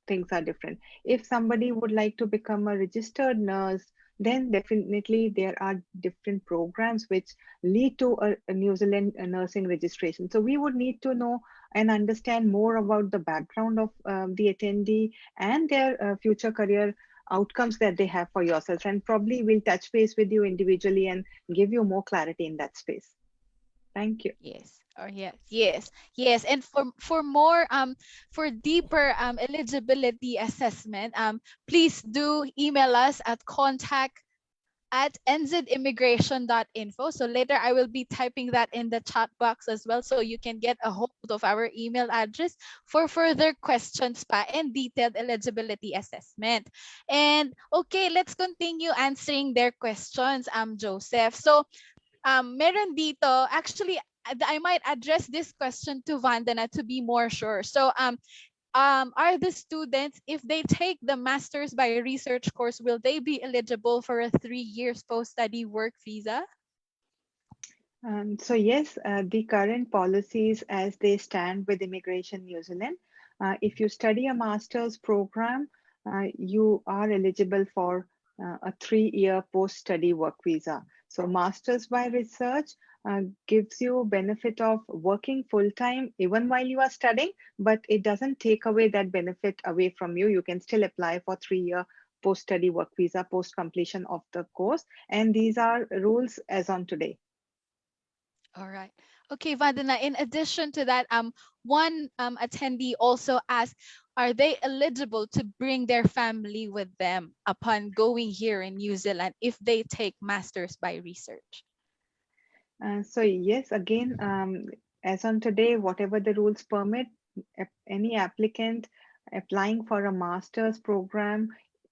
things are different. If somebody would like to become a registered nurse, then definitely there are different programs which lead to a New Zealand nursing registration. So we would need to know and understand more about the background of the attendee and their future career outcomes that they have for yourself. And probably we'll touch base with you individually and give you more clarity in that space. Thank you. Yes. Or yes. And for more for deeper eligibility assessment, please do email us at contact@nzimmigration.info. So later I will be typing that in the chat box as well, so you can get a hold of our email address for further questions pa and detailed eligibility assessment. And okay, let's continue answering their questions, Joseph. So meron dito, actually, I might address this question to Vandana to be more sure. So are the students, if they take the master's by research course, will they be eligible for a 3 years post-study work visa? So yes, the current policies as they stand with Immigration New Zealand, if you study a master's program, you are eligible for a 3-year post-study work visa. So master's by research gives you benefit of working full-time even while you are studying, but it doesn't take away that benefit away from you. You can still apply for 3-year post-study work visa post completion of the course. And these are rules as on today. All right. Okay, Vandana, in addition to that, one attendee also asked, are they eligible to bring their family with them upon going here in New Zealand if they take master's by research? So yes, again, as on today, whatever the rules permit, any applicant applying for a master's program,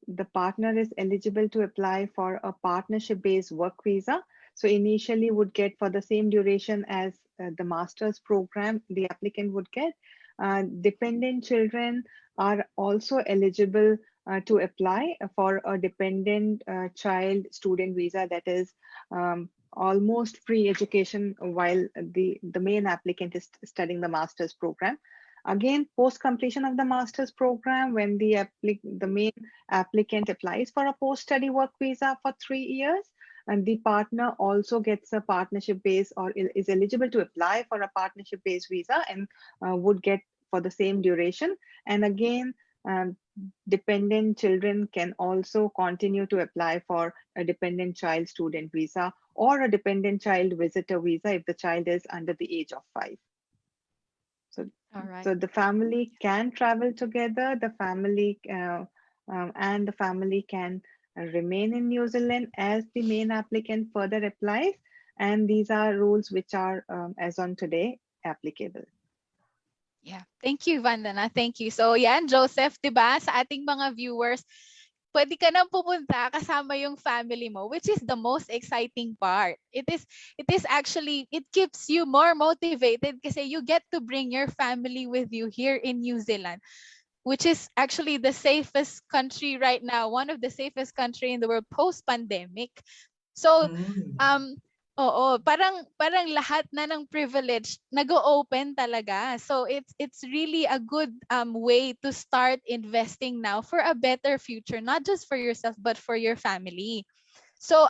the partner is eligible to apply for a partnership-based work visa. So initially would get for the same duration as the master's program, the applicant would get. Dependent children are also eligible to apply for a dependent child student visa, that is almost free education while the main applicant is studying the master's program. Again, post completion of the master's program, when the main applicant applies for a post study work visa for 3 years, and the partner also gets a partnership based or is eligible to apply for a partnership based visa and would get for the same duration. And again, um, dependent children can also continue to apply for a dependent child student visa or a dependent child visitor visa if the child is under the age of 5. So, All right. so the family can travel together, and the family can remain in New Zealand as the main applicant further applies. And these are rules which are, as on today, applicable. Yeah. Thank you, Vandana. Thank you. So yan, Joseph, 'di ba, sa ating mga viewers, pwede ka nang pumunta kasama yung family mo, which is the most exciting part. It is actually, it keeps you more motivated kasi you get to bring your family with you here in New Zealand, which is actually the safest country right now, one of the safest country in the world post pandemic. So Mm. oo, parang lahat na ng privilege nag-o-open talaga. So it's really a good way to start investing now for a better future, not just for yourself but for your family. So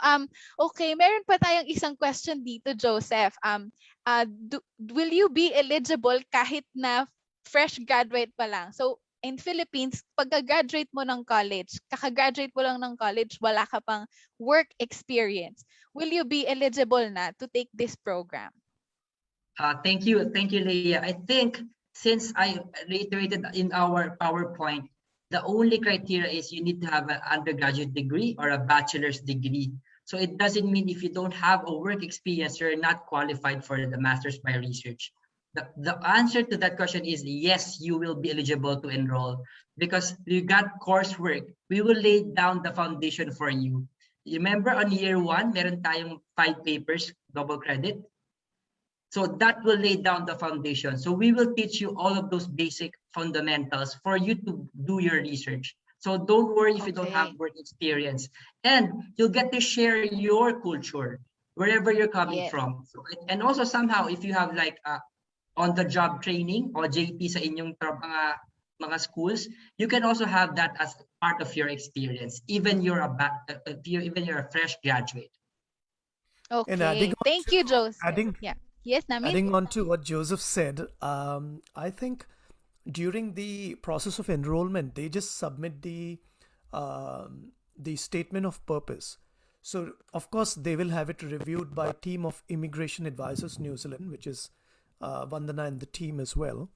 okay, meron pa tayong isang question dito, Joseph. Will you be eligible kahit na fresh graduate pa lang? So in Philippines, pagka-graduate mo ng college, kaka-graduate mo lang ng college, wala ka pang work experience. Will you be eligible na to take this program? Thank you, Leah. I think since I reiterated in our PowerPoint, the only criteria is you need to have an undergraduate degree or a bachelor's degree. So it doesn't mean if you don't have a work experience, you're not qualified for the master's by research. The answer to that question is yes, you will be eligible to enroll because you got coursework. We will lay down the foundation for you. You remember on year 1, meron tayong 5 papers, double credit. So that will lay down the foundation. So we will teach you all of those basic fundamentals for you to do your research. So don't worry if you don't have Okay. work experience. And you'll get to share your culture wherever you're coming Yes. from. So, and also somehow if you have like on-the-job training or JT sa inyong mga schools, you can also have that as part of your experience, even even you're a fresh graduate. And adding Okay. on Thank you, to Joseph. Yeah. Yes, Namin? adding on to what Joseph said, I think during the process of enrollment, they just submit the statement of purpose. So of course they will have it reviewed by a team of Immigration Advisors New Zealand, which is Vandana and the team as well.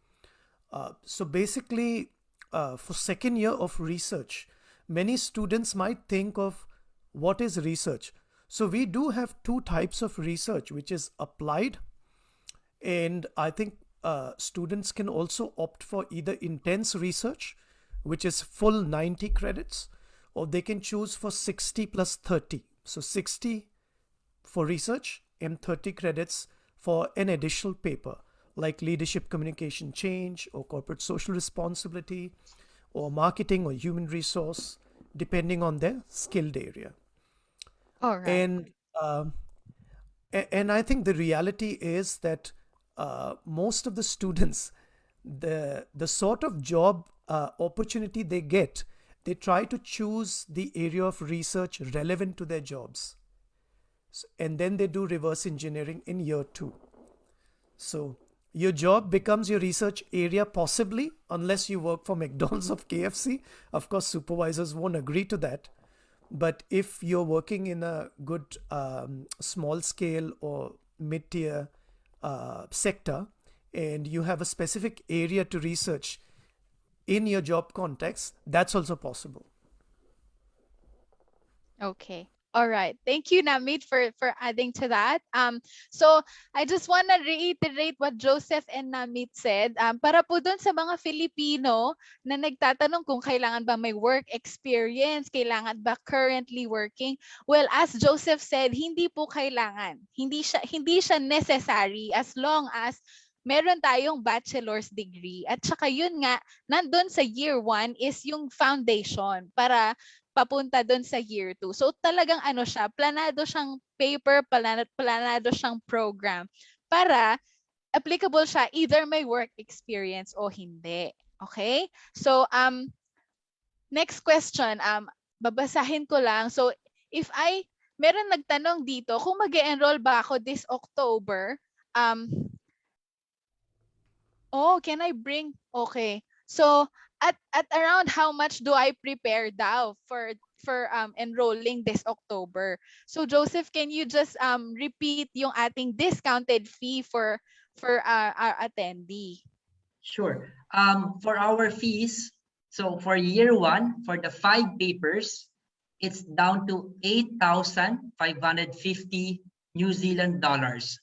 So basically, for second year of research, many students might think of what is research. So we do have two types of research, which is applied, and I think students can also opt for either intense research, which is full 90 credits, or they can choose for 60 plus 30. So 60 for research and 30 credits for an additional paper like leadership communication change or corporate social responsibility or marketing or human resource, depending on their skilled area. All right. And I think the reality is that most of the students, the sort of job opportunity they get, they try to choose the area of research relevant to their jobs, and then they do reverse engineering in year 2. So your job becomes your research area, possibly, unless you work for McDonald's or KFC. Of course, supervisors won't agree to that. But if you're working in a good small scale or mid tier sector, and you have a specific area to research in your job context, that's also possible. Okay. All right. Thank you, Namit, for adding to that. So I just want to reiterate what Joseph and Namit said. Para po dun sa mga Filipino na nagtatanong kung kailangan ba may work experience, kailangan ba currently working. Well, as Joseph said, hindi po kailangan. Hindi siya necessary as long as meron tayong bachelor's degree. At saka yun nga, nandun sa year 1 is yung foundation para papunta doon sa year 2. So talagang ano siya, planado siyang paper, planado siyang program para applicable siya either may work experience o hindi. Okay? So next question, babasahin ko lang. So if meron nagtanong dito kung mag-e-enroll ba ako this October, can I bring? Okay. So at around how much do I prepare daw for enrolling this October? So Joseph, can you just repeat yung ating discounted fee for our attendee? Sure. For our fees, so for year 1, for the 5 papers, it's down to 8,550 New Zealand dollars.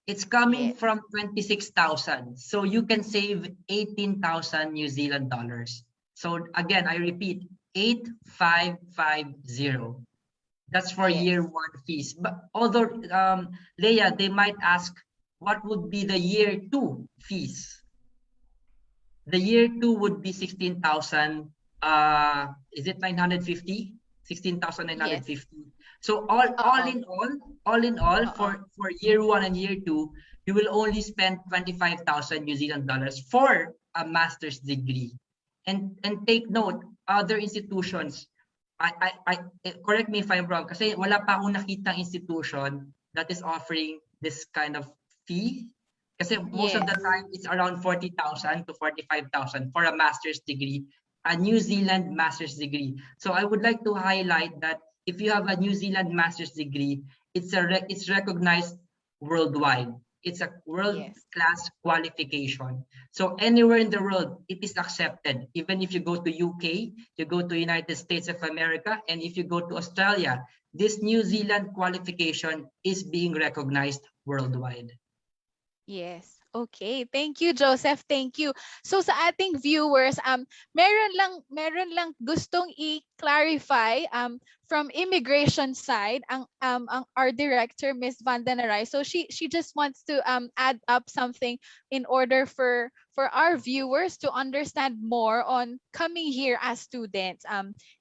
It's coming from 26,000. So you can save 18,000 New Zealand dollars. So again, I repeat, 8,550. That's for year 1 fees. But although, Leah, they might ask, what would be the year 2 fees? The year 2 would be 16,000. Is it 950? 16,950. So all in all, for year 1 and year 2, you will only spend 25,000 New Zealand dollars for a master's degree. And take note, other institutions, I correct me if I'm wrong, kasi wala pa akong nakitang institution that is offering this kind of fee. Kasi most of the time, it's around 40,000 to 45,000 for a master's degree, a New Zealand master's degree. So I would like to highlight that if you have a New Zealand master's degree, it's recognized worldwide. It's a world-class qualification. So anywhere in the world, it is accepted. Even if you go to UK, you go to United States of America, and if you go to Australia, this New Zealand qualification is being recognized worldwide. Yes. Okay. Thank you, Joseph. Thank you. So sa ating viewers, meron lang gustong i-clarify from immigration side ang our director, Miss Vandana Rai. So she just wants to add up something in order for our viewers to understand more on coming here as students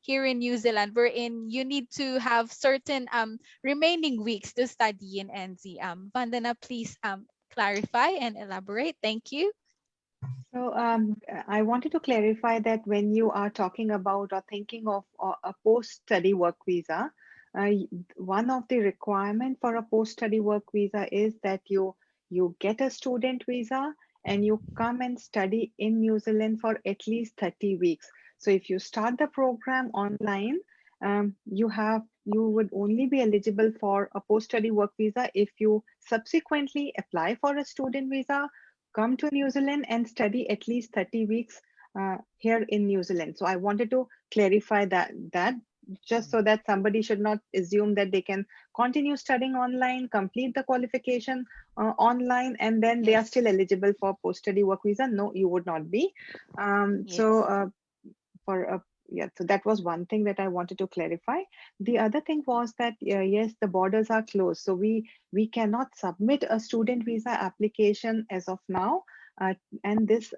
here in New Zealand, wherein you need to have certain remaining weeks to study in NZ. Vandana, please clarify and elaborate. Thank you. So I wanted to clarify that when you are talking about or thinking of a post-study work visa, one of the requirement for a post-study work visa is that you get a student visa and you come and study in New Zealand for at least 30 weeks. So if you start the program online, you would only be eligible for a post-study work visa if you subsequently apply for a student visa come to New Zealand and study at least 30 weeks here in New Zealand. So I wanted to clarify that just so that somebody should not assume that they can continue studying online, complete the qualification online, and then they are still eligible for post-study work visa. No, you would not be. So that was one thing that I wanted to clarify. The other thing was that yes, the borders are closed, so we cannot submit a student visa application as of now, and this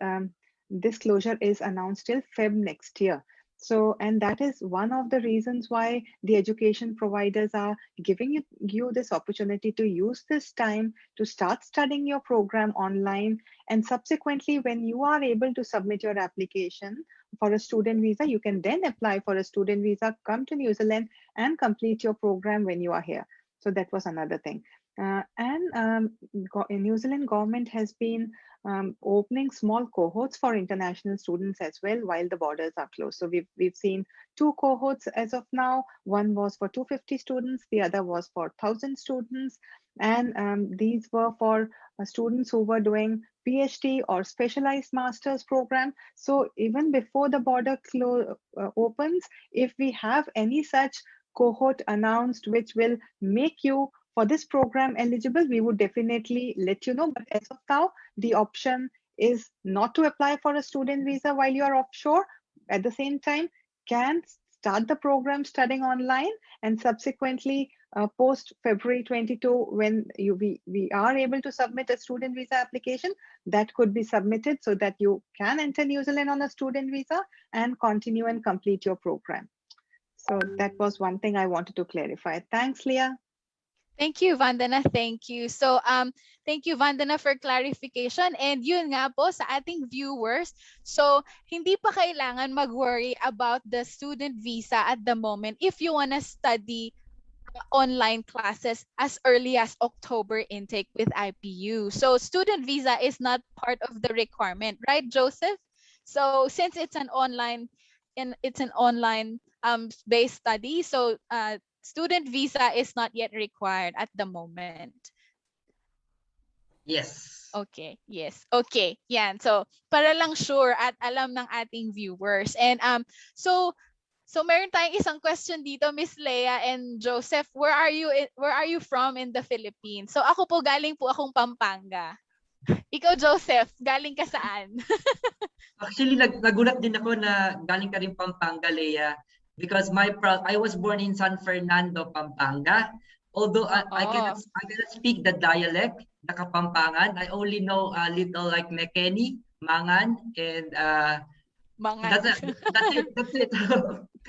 closure is announced till Feb next year. So, and that is one of the reasons why the education providers are giving you this opportunity to use this time to start studying your program online. And subsequently, when you are able to submit your application for a student visa, you can then apply for a student visa, come to New Zealand and complete your program when you are here. So that was another thing. New Zealand government has been opening small cohorts for international students as well while the borders are closed. So we've seen 2 cohorts as of now. One was for 250 students, the other was for 1,000 students. And these were for students who were doing PhD or specialized master's program. So even before the border opens, if we have any such cohort announced which will make you for this program eligible, we would definitely let you know. But as of now, the option is not to apply for a student visa while you are offshore. At the same time, can start the program studying online, and subsequently post February 22, when we are able to submit a student visa application, that could be submitted so that you can enter New Zealand on a student visa and continue and complete your program. So that was one thing I wanted to clarify. Thanks, Leah. Thank you, Vandana. Thank you. So, thank you, Vandana, for clarification. And yun nga po sa ating viewers, so hindi pa kailangan mag-worry about the student visa at the moment if you wanna study online classes as early as October intake with IPU. So, student visa is not part of the requirement, right, Joseph? So, since it's an online based study, so student visa is not yet required at the moment. Yes. Okay, yes. Okay, yan. So, para lang sure at alam ng ating viewers. And so meron tayong isang question dito, Miss Leah and Joseph. Where are you from in the Philippines? So, ako po galing po akong Pampanga. Ikaw, Joseph, galing ka saan? Actually, nagulat din ako na galing ka rin Pampanga, Leah, because I was born in San Fernando, Pampanga. Although I cannot speak the dialect, the Kapampangan. I only know a little like Mekeni, Mangan, and Mangan. That's it.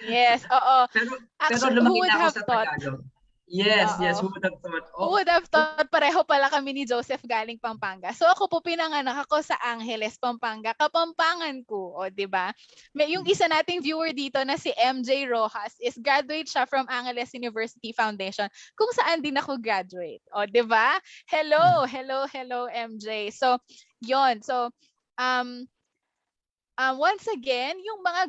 Yes, oo. Pero Actually, lumaki who would na ako have sa thought? Tagalog. Yes, who would have thought? Who would have thought pareho pala kami ni Joseph galing Pampanga. So ako po pinanganak ako sa Angeles, Pampanga. Kapampangan ko, o 'di ba? May yung isa nating viewer dito na si MJ Rojas is graduate siya from Angeles University Foundation, kung saan din ako graduate. O 'di ba? Hello MJ. So, 'yon. So, once again, yung mga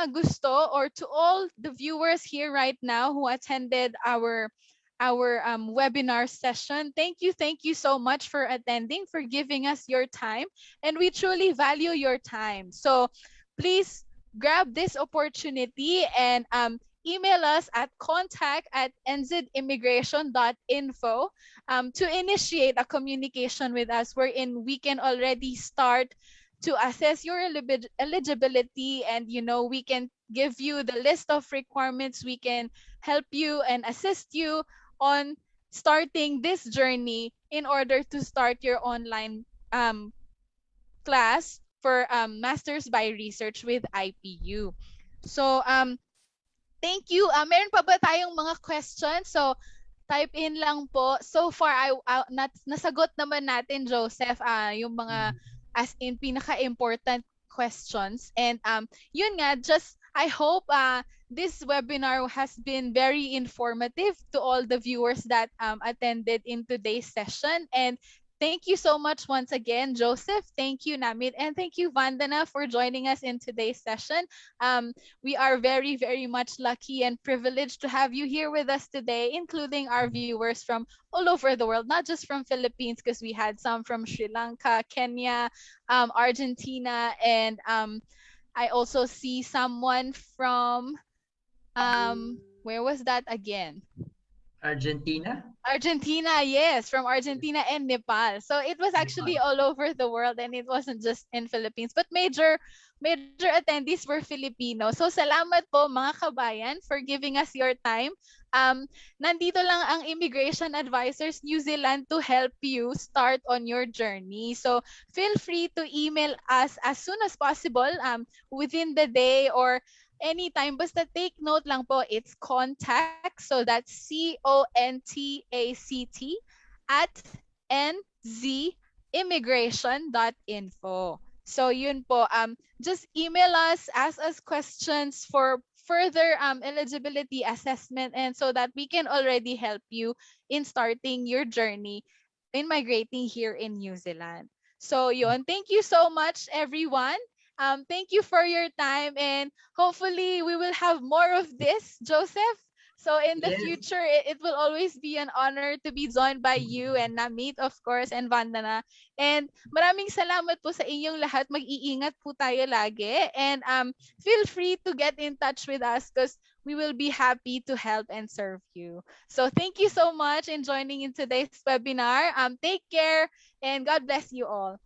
gusto or to all the viewers here right now who attended our webinar session, thank you so much for attending, for giving us your time, and we truly value your time. So please grab this opportunity and email us at contact@nzimmigration.info to initiate a communication with us wherein we can already start to assess your eligibility, and we can give you the list of requirements. We can help you and assist you on starting this journey in order to start your online class for Masters by Research with IPU. So thank you. Meron pa ba tayong mga questions? So type in lang po. So far, nasagot naman natin, Joseph, yung mga as in pinaka-important questions. And yun nga, I hope this webinar has been very informative to all the viewers that attended in today's session. And thank you so much once again, Joseph. Thank you, Namit. And thank you, Vandana, for joining us in today's session. Um, we are very, very much lucky and privileged to have you here with us today, including our viewers from all over the world, not just from Philippines, because we had some from Sri Lanka, Kenya, Argentina, and I also see someone from where was that again? Argentina. Argentina, yes, from Argentina and Nepal. So it was actually Nepal. all over the world, and it wasn't just in Philippines, but major attendees were Filipino. So salamat po mga kabayan for giving us your time. Nandito lang ang immigration advisors New Zealand to help you start on your journey. So feel free to email us as soon as possible, within the day or anytime. Basta take note lang po, it's contact. So that's CONTACT at nzimmigration.info. So yun po, just email us, ask us questions for further eligibility assessment, and so that we can already help you in starting your journey in migrating here in New Zealand. So yun, thank you so much everyone. Thank you for your time, and hopefully we will have more of this, Joseph. So in the Yes. future, it will always be an honor to be joined by you and Namit, of course, and Vandana. And maraming salamat po sa inyong lahat. Mag-iingat po tayo lagi. And feel free to get in touch with us because we will be happy to help and serve you. So thank you so much in joining in today's webinar. Take care and God bless you all.